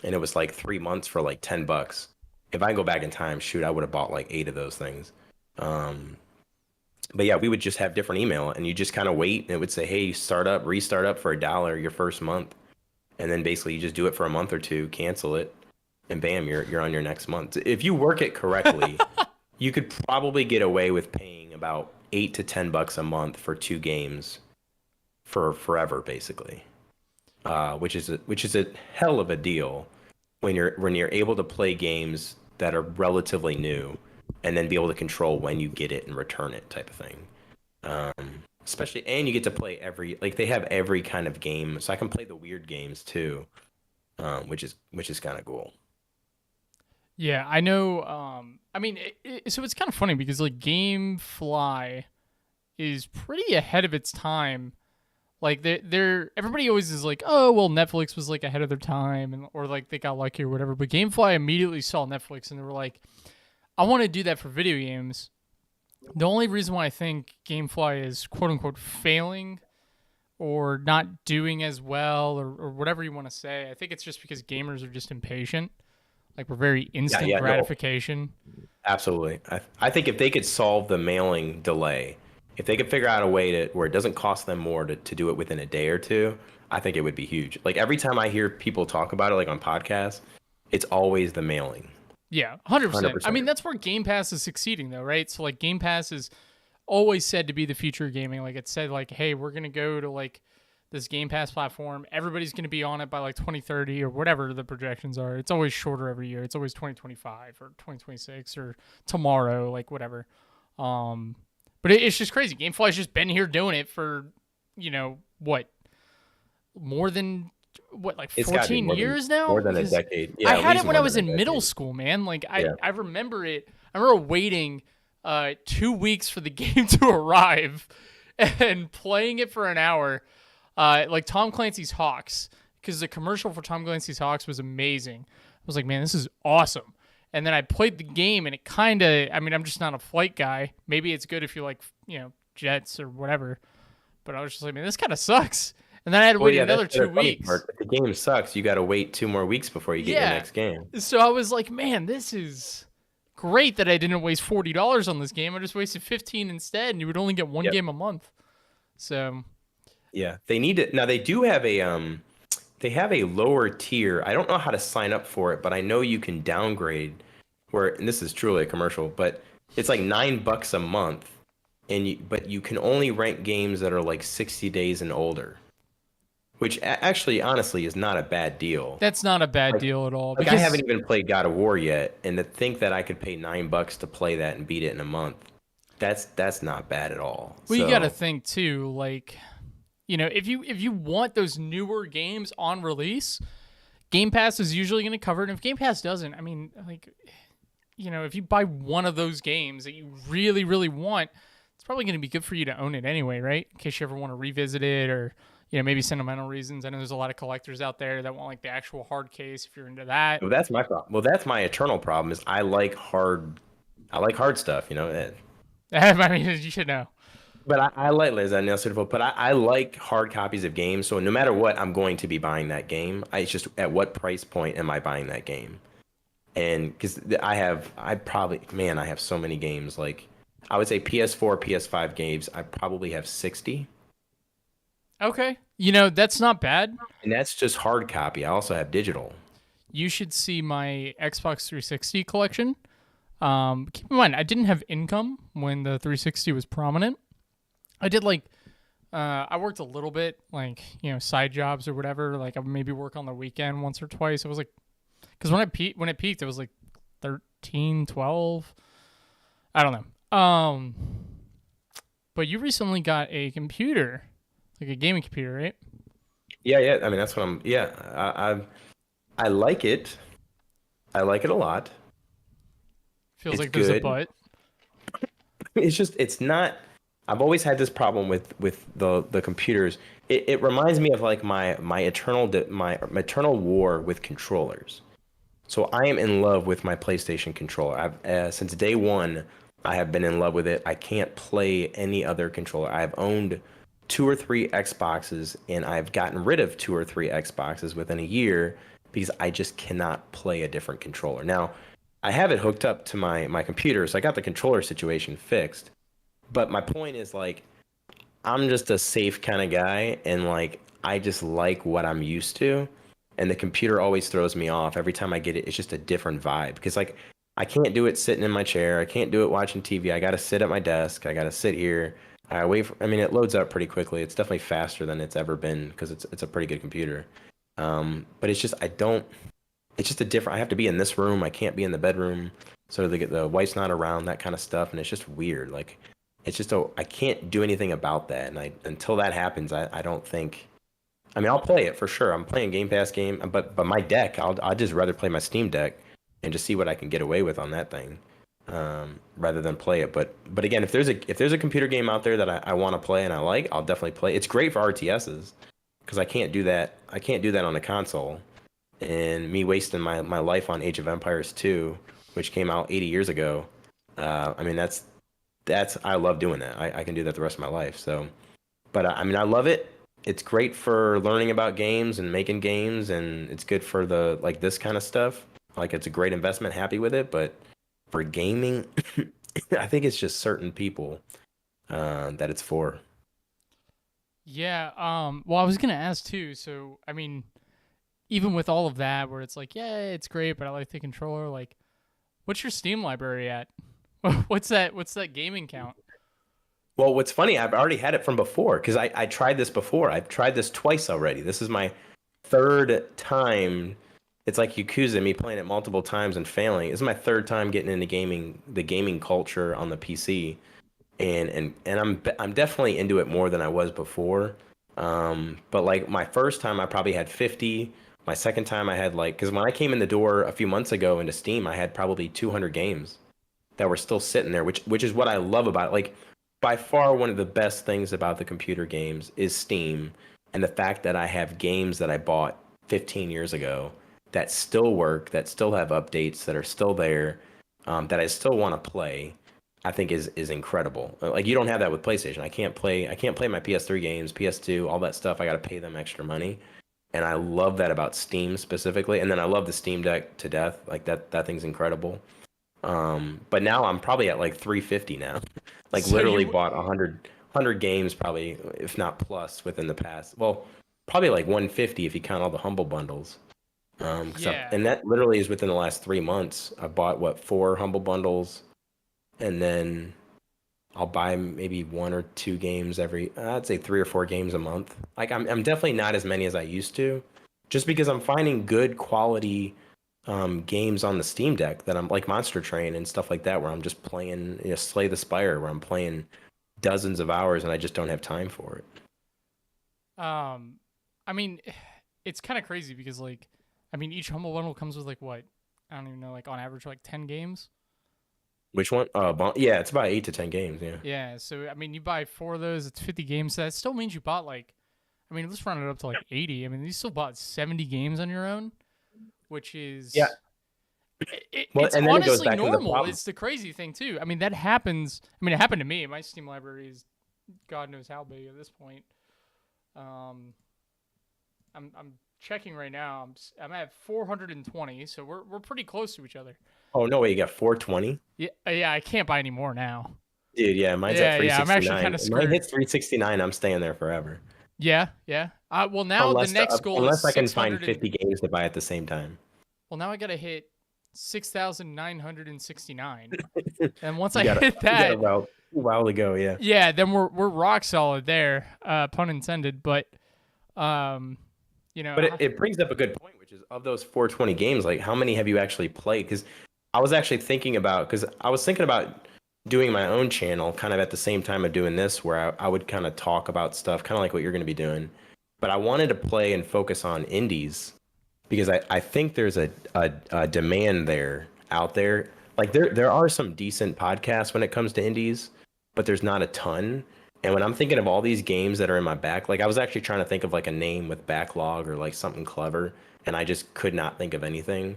and it was like 3 months for like $10. If I go back in time, shoot, I would have bought like 8 of those things. But yeah, we would just have different email, and you just kind of wait, and it would say, "Hey, restart up for $1 your first month," and then basically you just do it for a month or two, cancel it, and bam, you're on your next month. If you work it correctly, you could probably get away with paying about $8 to $10 a month for 2 games for forever, basically, which is a hell of a deal when you're able to play games that are relatively new, and then be able to control when you get it and return it, type of thing. Especially, and you get to play they have every kind of game, so I can play the weird games too, which is kind of cool. Yeah, I know. I mean, so it's kind of funny because like GameFly is pretty ahead of its time. Like they're everybody always is like, oh well, Netflix was like ahead of their time, and or like they got lucky or whatever. But GameFly immediately saw Netflix and they were like, I want to do that for video games. The only reason why I think GameFly is quote unquote failing or not doing as well or whatever you want to say, I think it's just because gamers are just impatient. Like we're very instant gratification. No, absolutely. I think if they could solve the mailing delay, if they could figure out a way where it doesn't cost them more to do it within a day or two, I think it would be huge. Like every time I hear people talk about it, like on podcasts, it's always the mailing. Yeah, 100%. I mean, that's where Game Pass is succeeding, though, right? So, like, Game Pass is always said to be the future of gaming. Like, it said, like, hey, we're going to go to, like, this Game Pass platform. Everybody's going to be on it by, like, 2030 or whatever the projections are. It's always shorter every year. It's always 2025 or 2026 or tomorrow, like, whatever. But it's just crazy. GameFly's just been here doing it for, more than... like 14 years now? More than a decade. Yeah, I had it when I was in middle school, man. Like I remember it. I remember waiting 2 weeks for the game to arrive and playing it for an hour. Like Tom Clancy's Hawks, because the commercial for Tom Clancy's Hawks was amazing. I was like, man, this is awesome. And then I played the game and it kind of, I mean, I'm just not a flight guy. Maybe it's good if you like, jets or whatever. But I was just like, man, this kind of sucks. And then I had to wait another 2 weeks. If the game sucks, you got to wait 2 more weeks before you get your next game. So I was like, man, this is great that I didn't waste $40 on this game. I just wasted $15 instead, and you would only get one game a month. So yeah, they need it. Now they do have they have a lower tier. I don't know how to sign up for it, but I know you can downgrade and this is truly a commercial, but it's like $9 a month, but you can only rent games that are like 60 days and older. Which actually, honestly, is not a bad deal. That's not a bad deal at all. Like I haven't even played God of War yet, and to think that I could pay $9 to play that and beat it in a month, that's not bad at all. Well, you got to think too, like, if you want those newer games on release, Game Pass is usually going to cover it. And if Game Pass doesn't, I mean, like, if you buy one of those games that you really, really want, it's probably going to be good for you to own it anyway, right? In case you ever want to revisit it or. Maybe sentimental reasons. I know there's a lot of collectors out there that want like the actual hard case if you're into that. Well, that's my problem. Well, that's my eternal problem is I like hard stuff, I mean, you should know. But I like but I like hard copies of games. So no matter what, I'm going to be buying that game. It's just at what price point am I buying that game? And because I have so many games. Like, I would say PS4, PS5 games, I probably have 60. Okay. That's not bad. And that's just hard copy. I also have digital. You should see my Xbox 360 collection. Keep in mind, I didn't have income when the 360 was prominent. I did I worked a little bit, side jobs or whatever. Like I would maybe work on the weekend once or twice. It was like, because when it peaked, it was like 13, 12. I don't know. But you recently got a computer, like a gaming computer, right? Yeah, yeah. I mean, that's what I'm. Yeah, I like it. I like it a lot. Feels It's like there's a good. but. It's not. I've always had this problem with the computers. It reminds me of like my eternal war with controllers. So I am in love with my PlayStation controller. I've since day one, I have been in love with it. I can't play any other controller. I've owned two or three Xboxes, and I've gotten rid of two or three Xboxes within a year because I just cannot play a different controller. Now, I have it hooked up to my computer, so I got the controller situation fixed. But my point is like I'm just a safe kind of guy, and like I just like what I'm used to, and the computer always throws me off. Every time I get it, it's just a different vibe because like I can't do it sitting in my chair. I can't do it watching TV. I got to sit at my desk. I got to sit here. I mean, it loads up pretty quickly. It's definitely faster than it's ever been because it's a pretty good computer. But it's just I don't. It's just a different. I have to be in this room. I can't be in the bedroom. So the wife's not around, that kind of stuff, and it's just weird. Like it's just I can't do anything about that, and until that happens, I don't think. I mean, I'll play it for sure. I'm playing Game Pass game, but my deck, I'd just rather play my Steam Deck and just see what I can get away with on that thing, rather than play it. But again, if there's a computer game out there that I want to play and I like, I'll definitely play. It's great for RTSs because I can't do that. I can't do that on a console, and me wasting my life on Age of Empires 2, which came out 80 years ago. I mean, that's I love doing that. I can do that the rest of my life. So, but I mean, I love it. It's great for learning about games and making games, and it's good for the like this kind of stuff. Like it's a great investment. Happy with it, but for gaming, I think it's just certain people that it's for. Yeah. Well, I was gonna ask too. So, I mean, even with all of that, where it's like, yeah, it's great, but I like the controller. Like, what's your Steam library at? What's that? What's that gaming count? Well, what's funny, I've already had it from before because I tried this before. I've tried this twice already. This is my third time. It's like Yakuza, me playing it multiple times and failing. This is my third time getting into gaming, the gaming culture on the PC, and I'm definitely into it more than I was before. But like my first time, I probably had 50. My second time, I had like because when I came in the door a few months ago into Steam, I had probably 200 games that were still sitting there, which is what I love about it. Like by far one of the best things about the computer games is Steam and the fact that I have games that I bought 15 years ago that still work, that still have updates, that are still there, that I still want to play. I think is incredible. Like you don't have that with PlayStation. I can't play my PS3 games, PS2, all that stuff. I got to pay them extra money. And I love that about Steam specifically. And then I love the Steam Deck to death. Like that thing's incredible. But now I'm probably at like 350 now. Like So literally you, bought 100 games probably, if not plus, within the past. Well, probably like 150 if you count all the humble bundles. yeah. And that literally is within the last 3 months. I bought what 4 humble bundles, and then I'll buy maybe 1 or 2 games every. I'd say 3 or 4 games a month. Like I'm definitely not as many as I used to, just because I'm finding good quality games on the Steam Deck that I'm like Monster Train and stuff like that, where I'm just playing, Slay the Spire, where I'm playing dozens of hours and I just don't have time for it. Um, I mean, it's kind of crazy because I mean, each humble bundle comes with like what? I don't even know, like on average, like 10 games. Which one? Yeah, it's about 8 to 10 games. Yeah. Yeah. So I mean, you buy 4 of those, it's 50 games. So that still means you bought like, I mean, let's round it up to like 80. I mean, you still bought 70 games on your own, which is Yeah. Well, it's and then it goes honestly back to the normal. problem. It's the crazy thing too. I mean, that happens. I mean, it happened to me. My Steam library is God knows how big at this point. Um, I'm checking right now. I'm at 420, so we're pretty close to each other. Oh no, wait, you got 420? Yeah, yeah. I can't buy any more now. Dude, yeah, mine's at Yeah. I'm actually 369. kind of Mine screwed. hits 369. I'm staying there forever. Yeah, yeah. Well, now the next goal is Unless I can find 600. 50 games to buy at the same time. Well, now I gotta hit 6,969, and once You I got hit that, about a while to go, yeah. yeah, then we're rock solid there. Pun intended, but you know, But it brings up a good point, which is of those 420 games, like how many have you actually played? Because I was actually thinking about doing my own channel kind of at the same time of doing this, where I would kind of talk about stuff, kind of like what you're going to be doing. But I wanted to play and focus on indies because I think there's a demand there out there. Like there are some decent podcasts when it comes to indies, but there's not a ton. And when I'm thinking of all these games that are in my back, like I was actually trying to think of like a name with backlog or like something clever, and I just could not think of anything.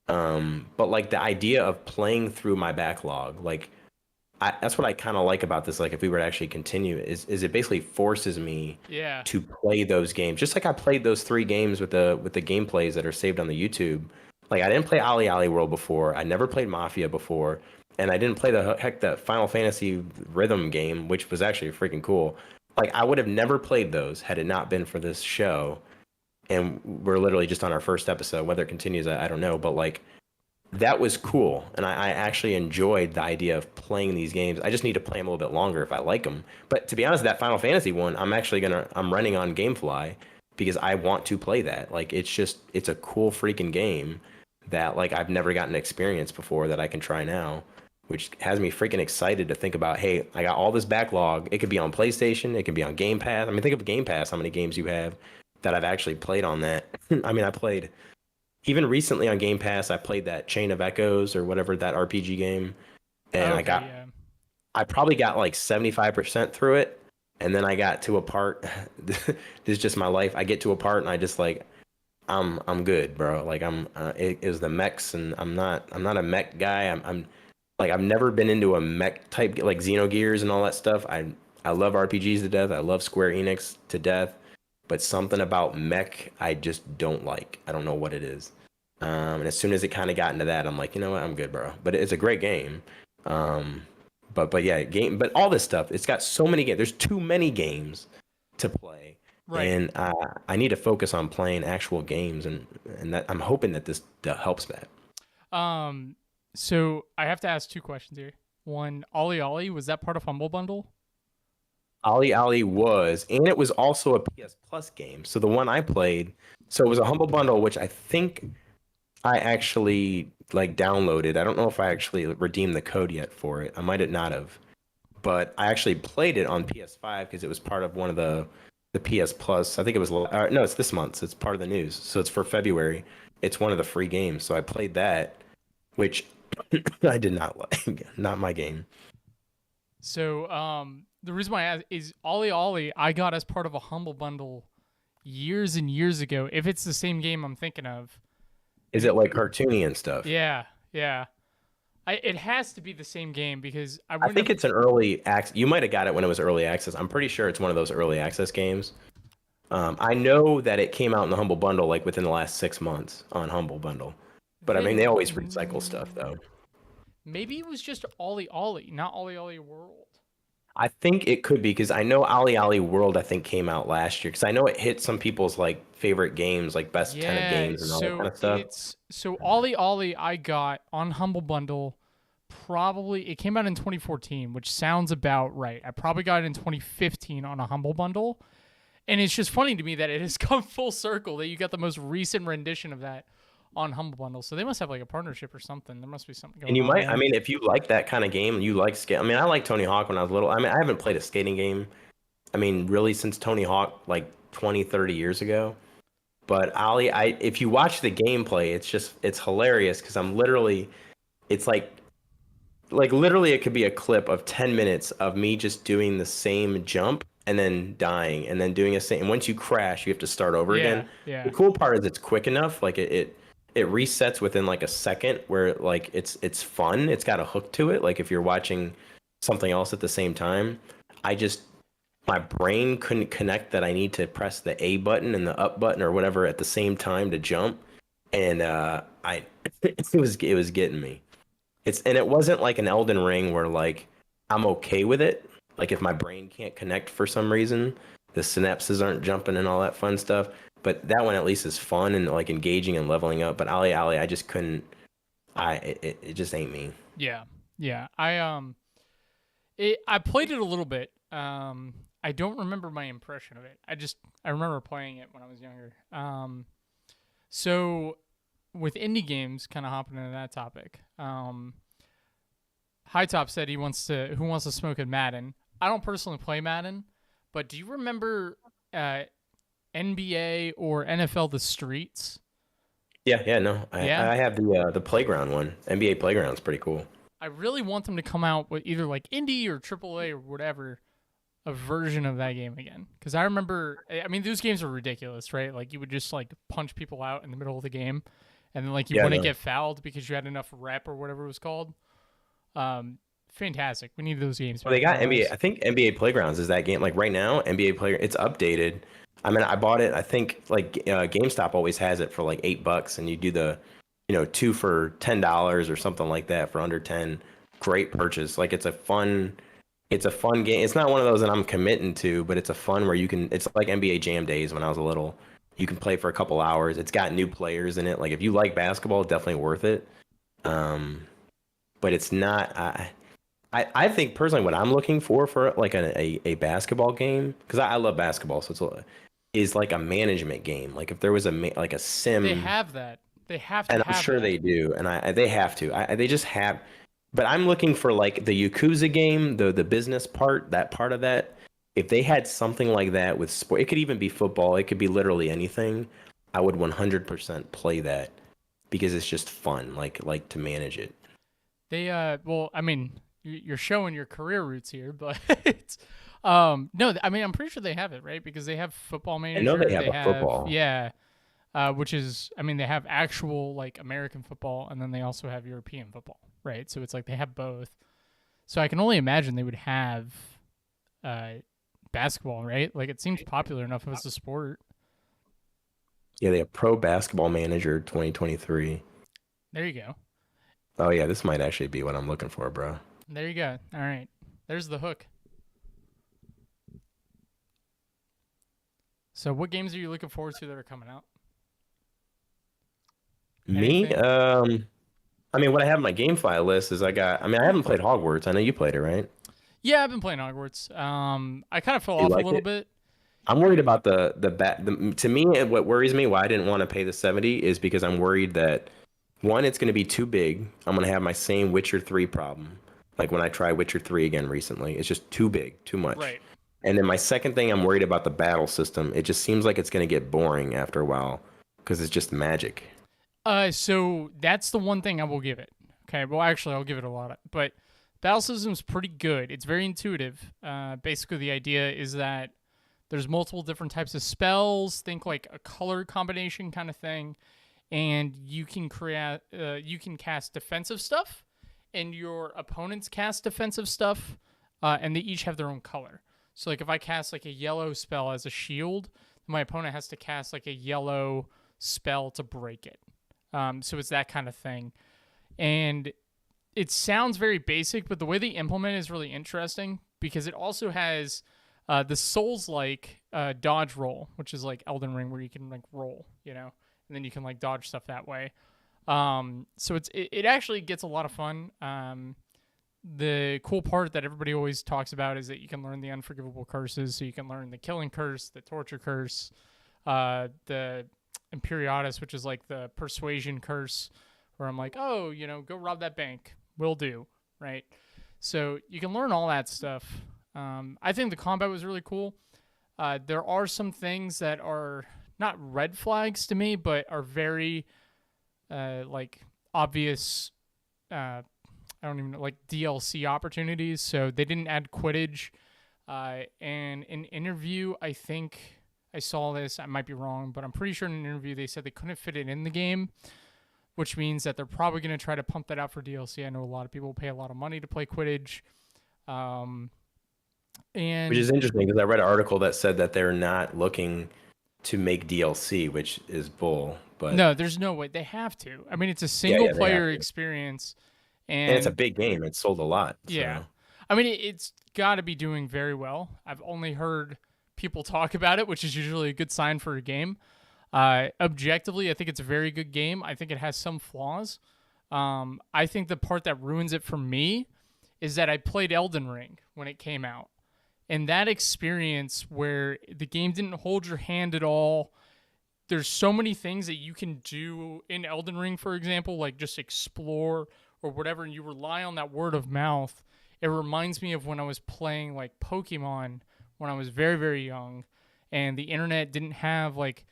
But like the idea of playing through my backlog, like that's what I kind of like about this. Like if we were to actually continue, is it basically forces me yeah, to play those games, just like I played those 3 games with the gameplays that are saved on the YouTube. Like I didn't play Ali Ali World before. I never played Mafia before, and I didn't play the Final Fantasy rhythm game, which was actually freaking cool. Like I would have never played those had it not been for this show. And we're literally just on our first episode. Whether it continues, I don't know. But like that was cool, and I actually enjoyed the idea of playing these games. I just need to play them a little bit longer if I like them. But to be honest, that Final Fantasy one, I'm running on GameFly because I want to play that. Like it's a cool freaking game that like I've never gotten to experience before that I can try now, which has me freaking excited to think about. Hey, I got all this backlog. It could be on PlayStation. It could be on Game Pass. I mean, think of Game Pass. How many games you have that I've actually played on that? I mean, I played. Even recently on Game Pass, I played that Chain of Echoes or whatever, that RPG game, and okay, yeah. I probably got like 75% through it, and then I got to a part. This is just my life. I get to a part and I just like, I'm good, bro. Like it was the mechs, and I'm not a mech guy. I'm like I've never been into a mech type like Xenogears and all that stuff. I love RPGs to death. I love Square Enix to death. But something about mech I just don't like. I don't know what it is. And as soon as it kind of got into that, I'm like, you know what, I'm good, bro. But it's a great game. But yeah, but all this stuff, it's got so many games. There's too many games to play. Right. And I need to focus on playing actual games, and that I'm hoping that this helps that. So I have to ask 2 questions here. One, Ollie Ollie, was that part of Humble Bundle? Ali Ali was, and it was also a PS Plus game. So the one I played, so it was a Humble Bundle, which I think I actually like downloaded. I don't know if I actually redeemed the code yet for it. I might not have, but I actually played it on PS5 because it was part of one of the PS Plus. I think it was no, it's this month. So it's part of the news. So it's for February. It's one of the free games. So I played that, which I did not like. Not my game. So the reason why I ask is Ollie Ollie I got as part of a Humble Bundle years and years ago. If it's the same game I'm thinking of. Is it like cartoony and stuff? Yeah. It has to be the same game because I think it's an early access. You might have got it when it was early access. I'm pretty sure it's one of those early access games. I know that it came out in the Humble Bundle like within the last 6 months on Humble Bundle. But I mean, they always recycle stuff though. Maybe it was just Ollie Ollie, not Ollie Ollie World. I think it could be because I know Ali Ali World I think came out last year because I know it hit some people's like favorite games, like best 10 of games and all that kind of stuff. So Ollie Ollie I got on Humble Bundle probably it came out in 2014, which sounds about right. I probably got it in 2015 on a Humble Bundle. And it's just funny to me that it has come full circle that you got the most recent rendition of that on Humble Bundle. So they must have like a partnership or something. There must be something going on. And you might, there. I mean, if you like that kind of game, you like skate. I mean, I like Tony Hawk when I was little. I mean, I haven't played a skating game. I mean, really since Tony Hawk like 20, 30 years ago. But Ali, if you watch the gameplay, it's hilarious because it's like literally it could be a clip of 10 minutes of me just doing the same jump and then dying and then doing a same. And once you crash, you have to start over again. Yeah. The cool part is it's quick enough. Like it resets within like a second where like it's fun. It's got a hook to it. Like if you're watching something else at the same time, my brain couldn't connect that I need to press the A button and the up button or whatever at the same time to jump, and I it was getting me. It wasn't like an Elden Ring where like I'm okay with it. Like if my brain can't connect for some reason, the synapses aren't jumping and all that fun stuff. But that one at least is fun and like engaging and leveling up. But Ali Ali, I just couldn't. It just ain't me. Yeah, yeah. I played it a little bit. I don't remember my impression of it. I remember playing it when I was younger. So with indie games, kind of hopping into that topic. High Top said who wants to smoke at Madden. I don't personally play Madden, but do you remember NBA or NFL The Streets? Yeah, no. Yeah? I have the playground one. NBA Playground's pretty cool. I really want them to come out with either like indie or AAA or whatever, a version of that game again. Because I remember, I mean, those games are ridiculous, right? Like you would just like punch people out in the middle of the game, and then like you wouldn't get fouled because you had enough rep or whatever it was called. Fantastic. We need those games. Well, they got NBA. I think NBA Playgrounds is that game. Like right now, NBA Playground, it's updated. I mean, I bought it. I think like GameStop always has it for like $8, and you do the, 2 for $10 or something like that for under 10. Great purchase. Like it's a fun game. It's not one of those that I'm committing to, but it's a fun where you can. It's like NBA Jam days when I was a little. You can play for a couple hours. It's got new players in it. Like if you like basketball, definitely worth it. But it's not. I think personally, what I'm looking for like a basketball game, because I love basketball, so is like a management game. Like if there was like a sim. They have that. They have to. And I'm sure they do, and they have to. They just have. But I'm looking for like the Yakuza game, the business part, that part of that. If they had something like that with sport, it could even be football. It could be literally anything. I would 100% play that because it's just fun, like to manage it. They well, I mean, you're showing your career roots here, but no, I mean, I'm pretty sure they have it, right? Because they have Football Manager. I know they have football. Yeah. Which is, I mean, they have actual like American football, and then they also have European football, right? So it's like they have both. So I can only imagine they would have basketball, right? Like it seems popular enough as a sport. Yeah, they have Pro Basketball Manager 2023. There you go. Oh yeah, this might actually be what I'm looking for, bro. There you go. All right. There's the hook. So what games are you looking forward to that are coming out? Me? I mean, what I have on my GameFly list is I haven't played Hogwarts. I know you played it, right? Yeah, I've been playing Hogwarts. I kind of fell off a little bit. I'm worried about to me, what worries me, why I didn't want to pay the 70 is because I'm worried that one, it's going to be too big. I'm going to have my same Witcher 3 problem. Like when I tried Witcher 3 again recently, it's just too big, too much. Right. And then my second thing, I'm worried about the battle system. It just seems like it's going to get boring after a while because it's just magic. So that's the one thing I will give it. Okay, well, actually, I'll give it a lot. But battle system's pretty good. It's very intuitive. Basically, the idea is that there's multiple different types of spells. Think like a color combination kind of thing, and you can cast defensive stuff, and your opponents cast defensive stuff, and they each have their own color. So, like, if I cast like a yellow spell as a shield, my opponent has to cast like a yellow spell to break it. So it's that kind of thing. And it sounds very basic, but the way they implement it is really interesting because it also has the Souls-like dodge roll, which is like Elden Ring where you can like roll, and then you can like dodge stuff that way. So it actually gets a lot of fun. The cool part that everybody always talks about is that you can learn the unforgivable curses. So you can learn the killing curse, the torture curse, the Imperiatus, which is like the persuasion curse, where I'm like, oh, go rob that bank. Will do, right? So you can learn all that stuff. I think the combat was really cool. There are some things that are not red flags to me, but are very like obvious. I don't even know, like DLC opportunities. So they didn't add Quidditch. And in interview, I think I saw this. I might be wrong, but I'm pretty sure in an interview they said they couldn't fit it in the game, which means that they're probably going to try to pump that out for DLC. I know a lot of people pay a lot of money to play Quidditch. And Which is interesting because I read an article that said that they're not looking to make DLC, which is bull. But no, there's no way they have to. I mean, it's a yeah, single they have player to. experience, And it's a and big game. It sold a lot. yeah, So I mean, it's got to be doing very well. I've only heard people talk about it, which is usually a good sign for a game. Objectively, I think it's a very good game. I think it has some flaws. I think the part that ruins it for me is that I played Elden Ring when it came out. And that experience where the game didn't hold your hand at all, there's so many things that you can do in Elden Ring, for example, like just explore or whatever, and you rely on that word of mouth. It reminds me of when I was playing like Pokemon when I was very, very young, and the internet didn't have like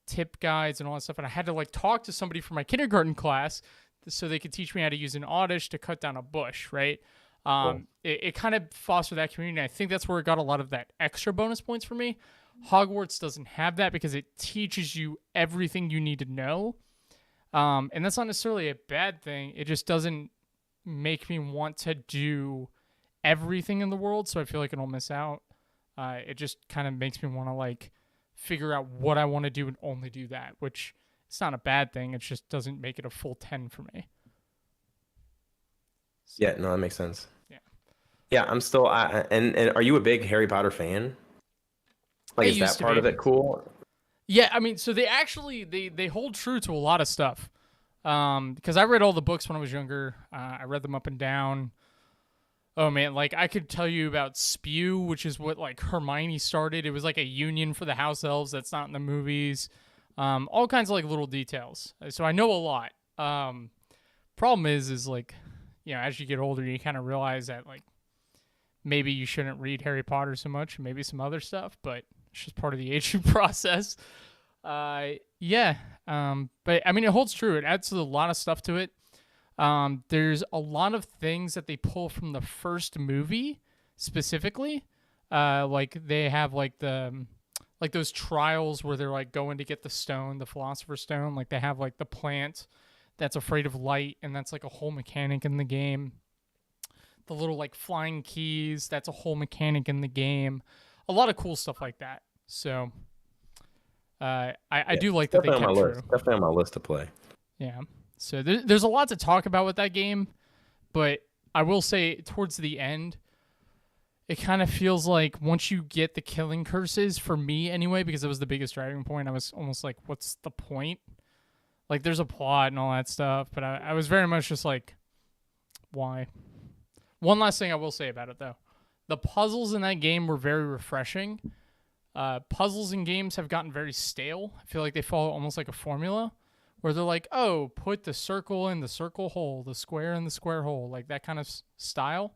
tip guides and all that stuff, and I had to like talk to somebody from my kindergarten class so they could teach me how to use an oddish to cut down a bush, right? It kind of fostered that community. I think that's where it got a lot of that extra bonus points for me. Hogwarts doesn't have that because it teaches you everything you need to know. And that's not necessarily a bad thing. It just doesn't make me want to do everything in the world, so I feel like I'll miss out. It just kind of makes me want to like figure out what I want to do and only do that, which it's not a bad thing. It just doesn't make it a full 10 for me. yeah, no, that makes sense. Yeah. Yeah, I'm still. And are you a big Harry Potter fan? Like, I is used that to part be. of it cool? Yeah, I mean, so they actually they hold true to a lot of stuff. Because I read all the books when I was younger. I read them up and down. Oh man, like I could tell you about Spew, which is what like Hermione started. It was like a union for the house elves that's not in the movies. All kinds of like little details. So I know a lot. Problem is like, you know, as you get older, you kind of realize that like maybe you shouldn't read Harry Potter so much, maybe some other stuff, but it's just part of the aging process. Yeah. But I mean, it holds true. It adds a lot of stuff to it. There's a lot of things that they pull from the first movie specifically. Like they have like like those trials where they're like going to get the stone, the Philosopher's Stone. Like they have like the plant that's afraid of light, and that's like a whole mechanic in the game. The little like flying keys, that's a whole mechanic in the game. A lot of cool stuff like that. So I do like that they Definitely on kept my true. list. Definitely on my list to play. Yeah. So there's a lot to talk about with that game, but I will say towards the end, it kind of feels like once you get the killing curses, for me anyway, because it was the biggest driving point, I was almost like, what's the point? Like, there's a plot and all that stuff, but I was very much just like, why? One last thing I will say about it, though. The puzzles in that game were very refreshing. Puzzles in games have gotten very stale. I feel like they follow almost like a formula where they're like, oh, put the circle in the circle hole, the square in the square hole, like that kind of style.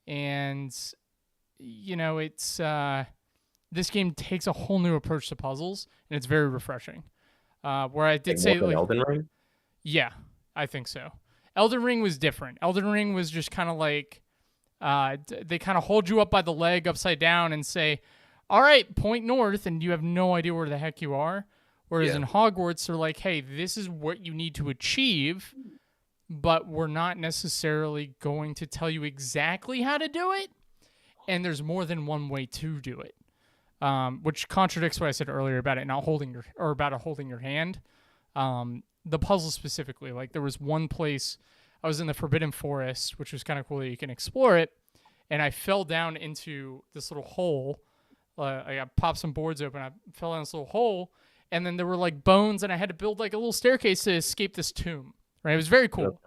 And, you know, it's this game takes a whole new approach to puzzles, and it's very refreshing. Where I did Like say, more than like, Elden Ring. yeah, I think so. Elden Ring was different. Elden Ring was just kind of like, they kind of hold you up by the leg upside down and say, all right, point north, and you have no idea where the heck you are. Whereas in Hogwarts, they're like, hey, this is what you need to achieve, but we're not necessarily going to tell you exactly how to do it. And there's more than one way to do it, which contradicts what I said earlier about it not holding your hand. The puzzle specifically, like there was one place I was in the Forbidden Forest, which was kind of cool that you can explore it, and I fell down into this little hole. I popped some boards open. I fell down this little hole, and then there were like bones, and I had to build like a little staircase to escape this tomb. Right, it was very cool.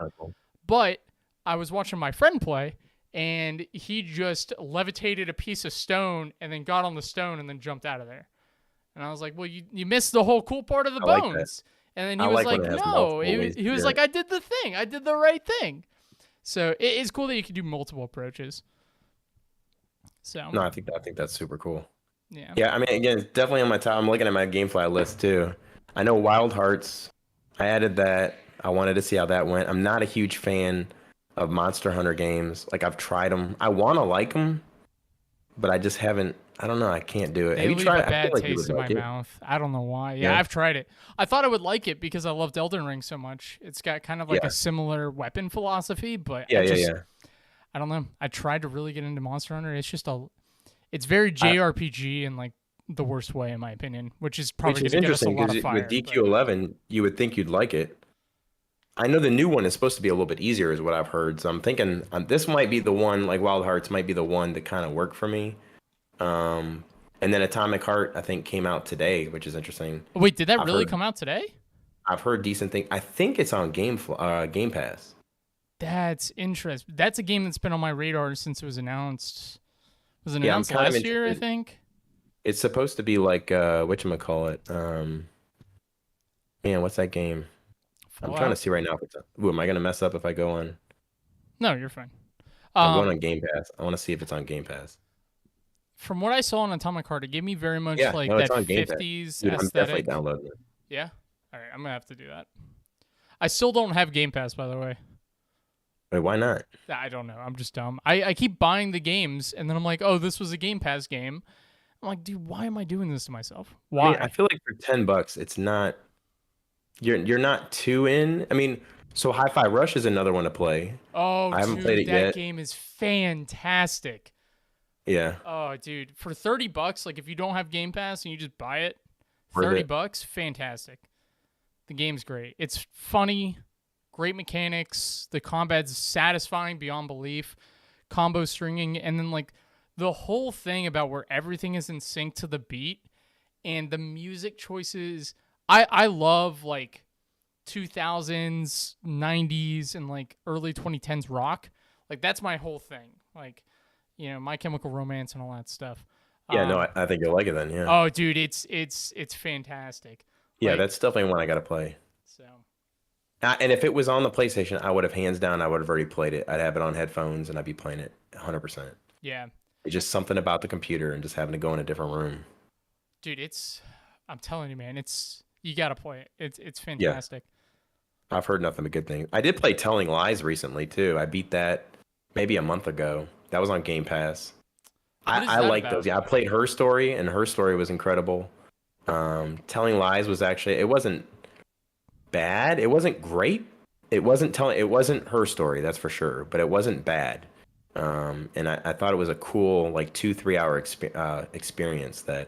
But I was watching my friend play, and he just levitated a piece of stone and then got on the stone and then jumped out of there. And I was like, well, you missed the whole cool part of the bones. Like and then he was like, no. He was like, I did the thing. I did the right thing. So it's cool that you can do multiple approaches. So No, I think that's super cool. Yeah. Yeah, I mean, again, it's definitely on my top. I'm looking at my GameFly list too. I know Wild Hearts. I added that. I wanted to see how that went. I'm not a huge fan of Monster Hunter games. Like, I've tried them. I want to like them, but I just haven't. I don't know. I can't do it. They Have you leave tried a it? bad I feel like you taste would in my like it. mouth. I don't know why. Yeah, Yeah. I've tried it. I thought I would like it because I loved Elden Ring so much. It's got kind of like Yeah. a similar weapon philosophy, but Yeah, I yeah. don't know. I tried to really get into Monster Hunter. It's just It's very I, JRPG in like the worst way, in my opinion, which is which probably is going to get us a interesting lot because of fire. with But DQ11, you would think you'd like it. I know the new one is supposed to be a little bit easier, is what I've heard. So I'm thinking this might be the one, like Wild Hearts might be the one to kind of work for me. Um, and then Atomic Heart, I think, came out today, which is interesting. wait, did that I've really heard come out today? I've heard decent things. I think it's on Game Pass. That's interesting. That's a game that's been on my radar since it was announced. Was it Yeah, I'm announced kind of last year, I interested. think? It's supposed to be like whatchamacallit? Man, what's that game? I'm trying to Fallout? see right now if it's. Ooh, am I gonna mess up if I go on? No, you're fine. I'm going Um, on Game Pass. I want to see if it's on Game Pass. from what I saw on Atomic Heart, it gave me very much Yeah, like no, it's that on Game Pass. 50s Dude, I'm definitely aesthetic. downloading it. Yeah? All right, I'm going to have to do that. I still don't have Game Pass, by the way. Wait, why not? I don't know. I'm just dumb. I keep buying the games, and then I'm like, oh, this was a Game Pass game. I'm like, dude, why am I doing this to myself? I mean, Why? I feel like for $10, it's not. You're not too in. I mean, so Hi-Fi Rush is another one to play. Oh, I haven't played dude, it that yet. game is fantastic. Yeah, Oh, dude, for $30, like if you don't have Game Pass and you just buy it, worth 30 it. bucks, fantastic. The game's great. It's funny, great mechanics. The combat's satisfying beyond belief. Combo stringing, and then like the whole thing about where everything is in sync to the beat and the music choices. I love like 2000s, 90s, and like early 2010s rock. Like that's my whole thing. Like, My Chemical Romance and all that stuff. Yeah, no, Um, I think you'll like it then. Yeah, oh, dude, it's fantastic. yeah, Like that's definitely one I gotta play. so. And if it was on the PlayStation, I would have hands down. I would have already played it. I'd have it on headphones and I'd be playing it 100%. Yeah, It's just something about the computer and just having to go in a different room. dude, I'm telling you, man, you gotta play it. It's Yeah, fantastic. I've heard nothing but good things. I did play Telling Lies recently too. I beat that maybe a month ago. That was on Game Pass. What is I that like those. about? Yeah, I played Her Story, and Her Story was incredible. Telling Lies was actually it wasn't bad. It wasn't great. It wasn't Her Story, that's for sure, but it wasn't bad. And I thought it was a cool like 2-3 hour experience that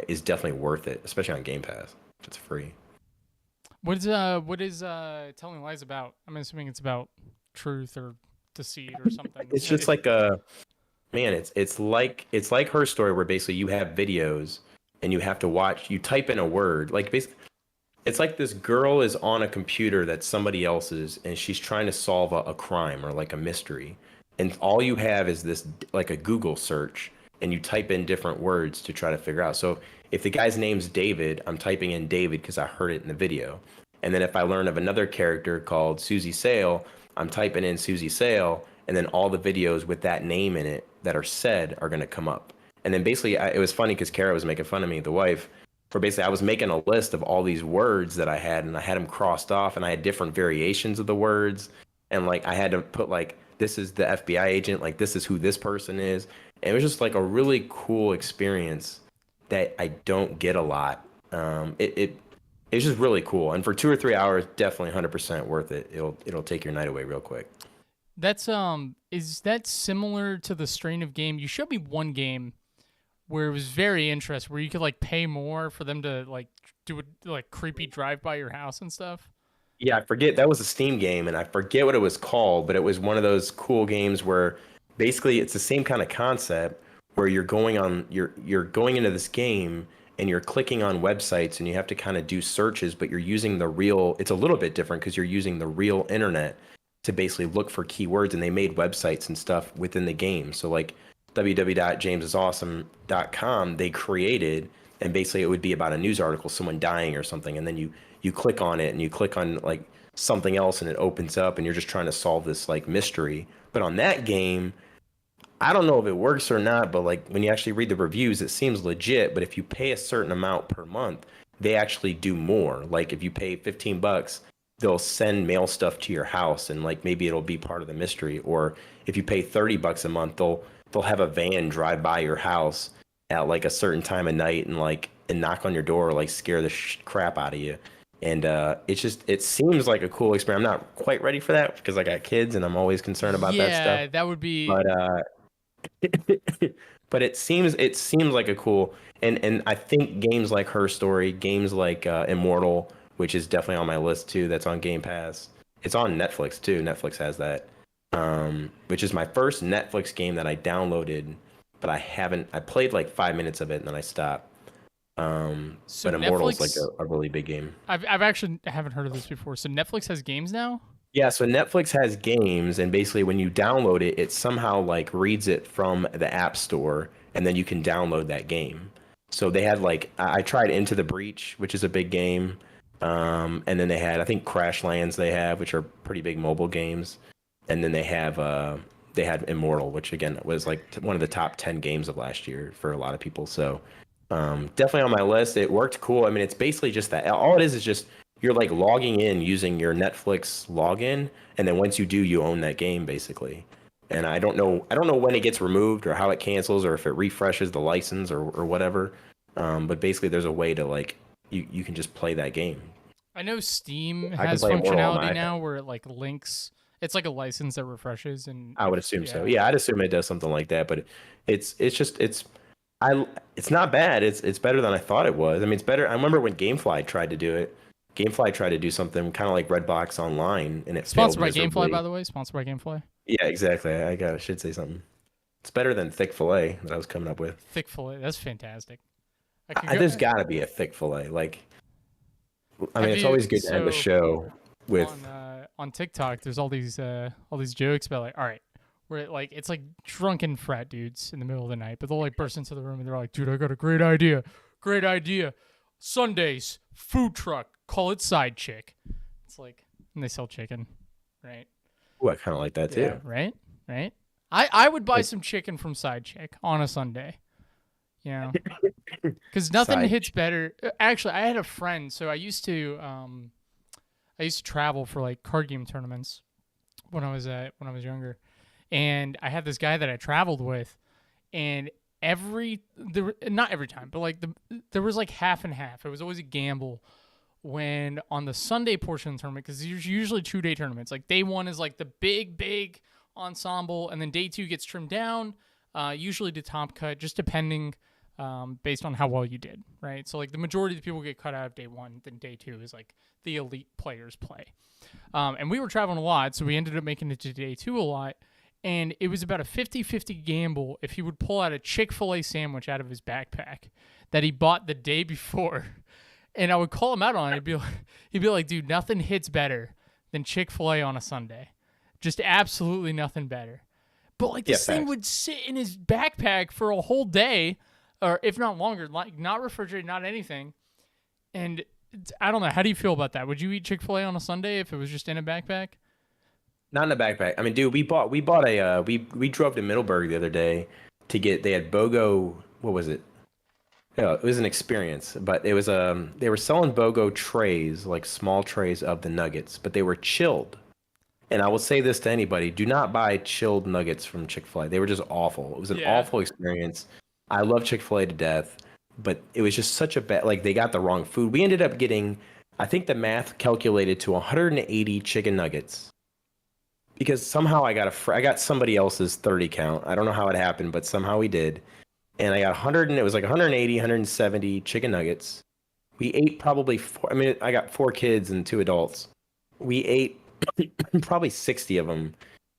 is definitely worth it, especially on Game Pass. If it's free. What is Telling Lies about? I'm assuming it's about truth or deceit or something. It's just like a man. It's like Her Story, where basically you have videos and you have to watch. You type in a word, like basically. It's like this girl is on a computer that's somebody else's, and she's trying to solve a crime or like a mystery. And all you have is this, like a Google search, and you type in different words to try to figure out. So if the guy's name's David, I'm typing in David because I heard it in the video. And then if I learn of another character called Susie Sale, I'm typing in Susie Sale, and then all the videos with that name in it that are said are going to come up. And then basically, it was funny because Kara was making fun of me, the wife, for basically I was making a list of all these words that I had, and I had them crossed off, and I had different variations of the words, and like I had to put like this is the FBI agent, like this is who this person is, and it was just like a really cool experience that I don't get a lot. It's just really cool, and for 2 or 3 hours, definitely 100% worth it. It'll take your night away real quick. That's is that similar to the strain of game? You showed me one game where it was very interesting, where you could like pay more for them to like do a like creepy drive by your house and stuff. Yeah, I forget that was a Steam game, and I forget what it was called, but it was one of those cool games where basically it's the same kind of concept where you're going into this game and you're clicking on websites and you have to kind of do searches, but you're using the real. It's a little bit different because you're using the real internet to basically look for keywords, and they made websites and stuff within the game. So like www.jamesisawesome.com they created, and basically it would be about a news article, someone dying or something, and then you click on it and you click on like something else and it opens up and you're just trying to solve this like mystery. But on that game, I don't know if it works or not, but like when you actually read the reviews, it seems legit. But if you pay a certain amount per month, they actually do more. Like if you pay $15, they'll send mail stuff to your house, and like maybe it'll be part of the mystery. Or if you pay $30 a month, they'll have a van drive by your house at like a certain time of night and knock on your door, like scare the crap out of you. And it seems like a cool experience. I'm not quite ready for that because I got kids and I'm always concerned about that Yeah, stuff. that would be. But but it seems like a cool and I think games like Her Story, games like Immortal, which is definitely on my list too. That's on Game Pass. It's on Netflix too. Netflix has that, which is my first Netflix game that I downloaded, but I haven't. I played like 5 minutes of it and then I stopped. So But Immortal's like Netflix, a really big game. I've actually haven't heard of this before. So Netflix has games now. Yeah, so Netflix has games, and basically when you download it, it somehow like reads it from the App Store, and then you can download that game. So they had like I tried Into the Breach, which is a big game, and then they had I think Crashlands they have, which are pretty big mobile games, and then they had Immortal, which again was like one of the top 10 games of last year for a lot of people. So definitely on my list. It worked cool. I mean, it's basically just that. All it is just you're like logging in using your Netflix login, and then once you do, you own that game basically. And I don't know when it gets removed or how it cancels or if it refreshes the license or whatever. But basically, there's a way to like you can just play that game. I know Steam I can has play Immortal on my functionality iPad. now where it like links. It's like a license that refreshes, and I would assume so. Yeah, I'd assume it does something like that. But it's just it's not bad. It's better than I thought it was. I mean, it's better. I remember when GameFly tried to do it. GameFly tried to do something kind of like Redbox Online, and it failed Sponsored by miserably. GameFly, by the way. Sponsored by GameFly. Yeah, exactly. Should say something. It's better than thick fillet that I was coming up with. Thick fillet. That's fantastic. I could There's got to be a thick fillet. Like, I mean, Have it's you- always good to end the so- show with. on TikTok. There's all these jokes about like, all right, where like it's like drunken frat dudes in the middle of the night, but they'll like burst into the room and they're like, dude, I got a great idea. Sundays food truck, call it Side Chick. It's like, and they sell chicken, right? Ooh, I kind of like that too. Yeah, right. I would buy some chicken from Side Chick on a Sunday. You know, because nothing Side hits better. Actually, I had a friend, so I used to travel for like card game tournaments when I was younger, and I had this guy that I traveled with, and not every time, but like there was like half and half. It was always a gamble when on the Sunday portion of the tournament, because there's usually 2-day tournaments. Like day one is like the big ensemble, and then day two gets trimmed down, usually to top cut, just depending. Based on how well you did, right? So like the majority of the people get cut out of day one, then day two is like the elite players play. And we were traveling a lot, so we ended up making it to day two a lot. And it was about a 50-50 gamble if he would pull out a Chick-fil-A sandwich out of his backpack that he bought the day before. And I would call him out on it. He'd be like, dude, nothing hits better than Chick-fil-A on a Sunday. Just absolutely nothing better. But like this thing would sit in his backpack for a whole day, or if not longer, like not refrigerated, not anything. And I don't know. How do you feel about that? Would you eat Chick-fil-A on a Sunday if it was just in a backpack? Not in a backpack. I mean, dude, we bought a we drove to Middleburg the other day to get. They had BOGO. What was it? Yeah, it was an experience, but it was they were selling BOGO trays, like small trays of the nuggets, but they were chilled. And I will say this to anybody: do not buy chilled nuggets from Chick-fil-A. They were just awful. It was an awful experience. I love Chick-fil-A to death, but it was just such a bad. Like they got the wrong food. We ended up getting, I think the math calculated to 180 chicken nuggets. Because somehow I got somebody else's 30 count. I don't know how it happened, but somehow we did. And I got 100, and it was like 180, 170 chicken nuggets. We ate probably four. I mean, I got 4 kids and 2 adults. We ate probably 60 of them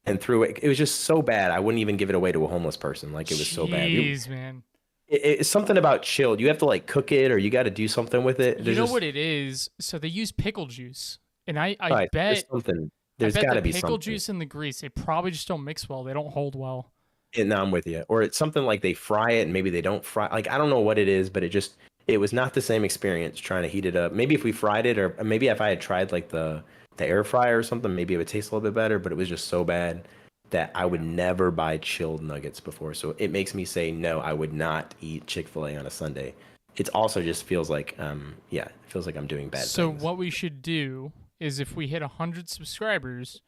and threw it. It was just so bad. I wouldn't even give it away to a homeless person. Like it was so bad. Jeez, man. It's something about chilled. You have to like cook it or you got to do something with it. You know what it is? So they use pickle juice. And I Right, bet there's something. There's I bet got to the be pickle something. juice and the grease, they probably just don't mix well. They don't hold well. And now I'm with you. Or it's something like they fry it and maybe they don't fry. Like I don't know what it is, but it was not the same experience trying to heat it up. Maybe if we fried it, or maybe if I had tried like the air fryer or something, maybe it would taste a little bit better. But it was just so bad that I would never buy chilled nuggets before. So it makes me say no, I would not eat Chick-fil-A on a Sunday. It also just feels like it feels like I'm doing bad So things. what we should do is if we hit 100 subscribers,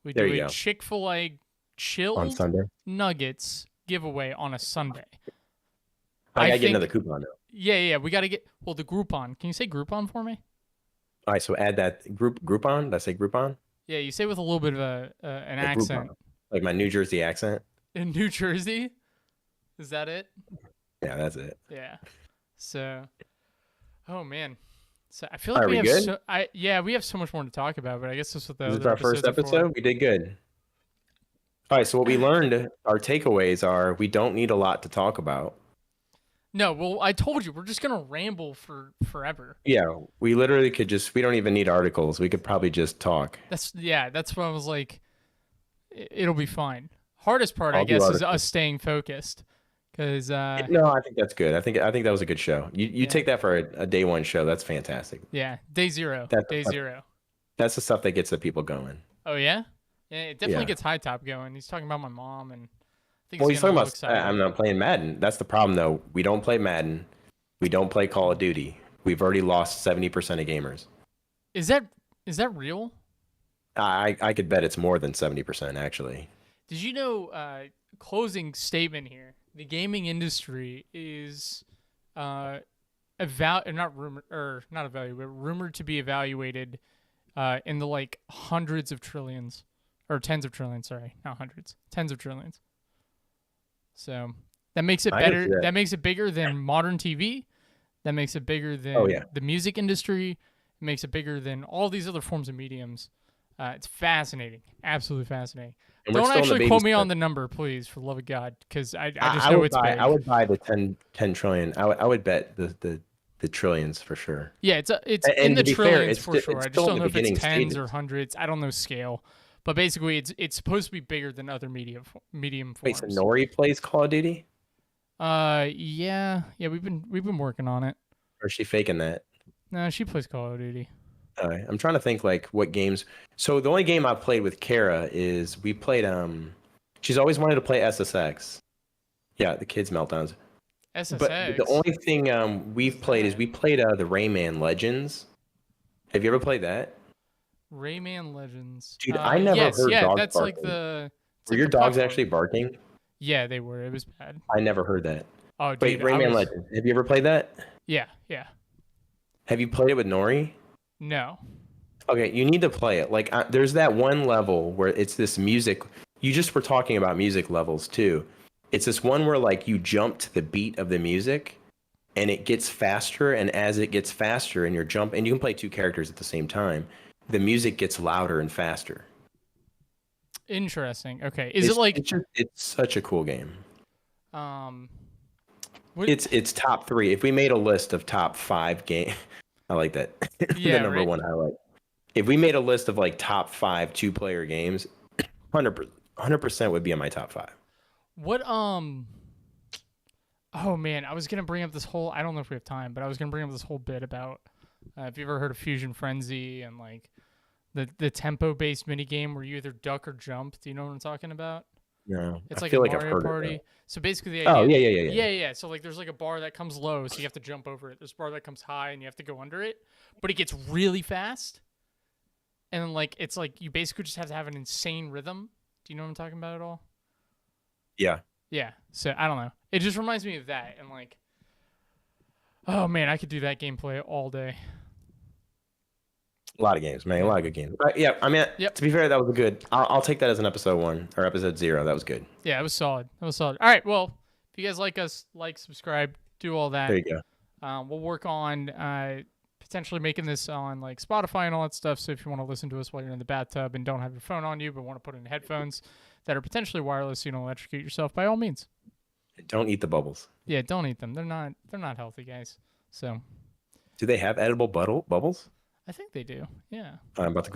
we There do you a go. Chick-fil-A On chilled Sunday. nuggets giveaway on a Sunday. I gotta think- get another coupon though. Yeah. We got to get, well, the Groupon. Can you say Groupon for me? All right, so add that Groupon. Did I say Groupon? Yeah, you say with a little bit of an Like accent. Groupon. Like my New Jersey accent. In New Jersey? Is that it? Yeah, that's it. Yeah. So, oh man. So I feel like Are we we have good? we have so much more to talk about, but I guess that's what the This is other our first episodes are for. episode. We did good. All right, so what we learned, our takeaways are we don't need a lot to talk about. No, well, I told you we're just gonna ramble for forever. Yeah, we literally could we don't even need articles. We could probably just talk. That's what I was like. It'll be fine. Hardest part, I I'll do guess, is articles. us staying focused. Because No, I think that's good. I think that was a good show. You Yeah. take that for a day one show. That's fantastic. yeah, day zero, That's day the- zero. That's the stuff that gets the people going. Oh yeah, yeah. It definitely Yeah. gets high top going. He's talking about my mom, and I think Well, he's he's getting talking a about little excited. I'm not playing Madden. That's the problem, though. We don't play Madden. We don't play Call of Duty. We've already lost 70% of gamers. Is that real? I could bet it's more than 70%, actually. Did you know? Closing statement here. The gaming industry is not rumored to be evaluated in the like hundreds of trillions or tens of trillions. Sorry, not hundreds, tens of trillions. So that makes it I can see better. that. That makes it bigger than modern TV. That makes it bigger than Oh, yeah. the music industry. It makes it bigger than all these other forms of mediums. It's fascinating, absolutely fascinating. And we're Don't still in the actually baby quote me steps. on the number, please, for the love of God, because I just I know would it's buy, big. I would buy the 10 trillion. I would bet the trillions for sure. Yeah, it's And in the to be fair, trillions it's for sti- sure. it's I just still in don't the know if it's beginning tens stages. or hundreds. I don't know scale, but basically, it's supposed to be bigger than other medium Wait, so forms. Nori plays Call of Duty? Yeah, we've been working on it. Or is she faking that? No, she plays Call of Duty. All right. I'm trying to think like what games. So the only game I've played with Kara is we played. She's always wanted to play SSX. Yeah, the kids meltdowns. SSX. But the only thing we've played is we played the Rayman Legends. Have you ever played that? Rayman Legends. Dude, I never yes, heard yeah, dogs that's like barking. the. it's Were like your the dogs platform. actually barking? Yeah, they were. It was bad. I never heard that. Oh, dude, Wait, I Rayman was- Legends. Have you ever played that? Yeah. Have you played it with Nori? No. Okay, you need to play it. Like, there's that one level where it's this music. You just were talking about music levels too. It's this one where like you jump to the beat of the music, and it gets faster. And as it gets faster, and and you can play two characters at the same time. The music gets louder and faster. Interesting. Okay. Is it like It's such a cool game. what- It's top 3. If we made a list of top 5 game, I like that. Yeah, the number right. one highlight. If we made a list of like top 5 2-player games, 100% would be in my top 5. What oh man, I was gonna bring up this whole I don't know if we have time, but I was gonna bring up this whole bit about if you ever heard of Fusion Frenzy and like the tempo based mini game where you either duck or jump. Do you know what I'm talking about? No, It's I like feel a like I've Mario heard Party. of So basically the that. Oh idea yeah. So like there's like a bar that comes low, so you have to jump over it. There's a bar that comes high and you have to go under it. But it gets really fast. And then like it's like you basically just have to have an insane rhythm. Do you know what I'm talking about at all? Yeah. Yeah. So I don't know. It just reminds me of that and like oh man, I could do that gameplay all day. A lot of games, man. A lot of good games. Yeah, I mean, Yep. to be fair, that was a good. I'll take that as an episode 1 or episode 0. That was good. Yeah, it was solid. All right, well, if you guys like us, subscribe, do all that. There you go. We'll work on potentially making this on like Spotify and all that stuff. So if you want to listen to us while you're in the bathtub and don't have your phone on you, but want to put in headphones that are potentially wireless, so you don't electrocute yourself, by all means. Don't eat the bubbles. Yeah, don't eat them. They're not healthy, guys. So Do they have edible bubbles? I think they do. Yeah. I'm about to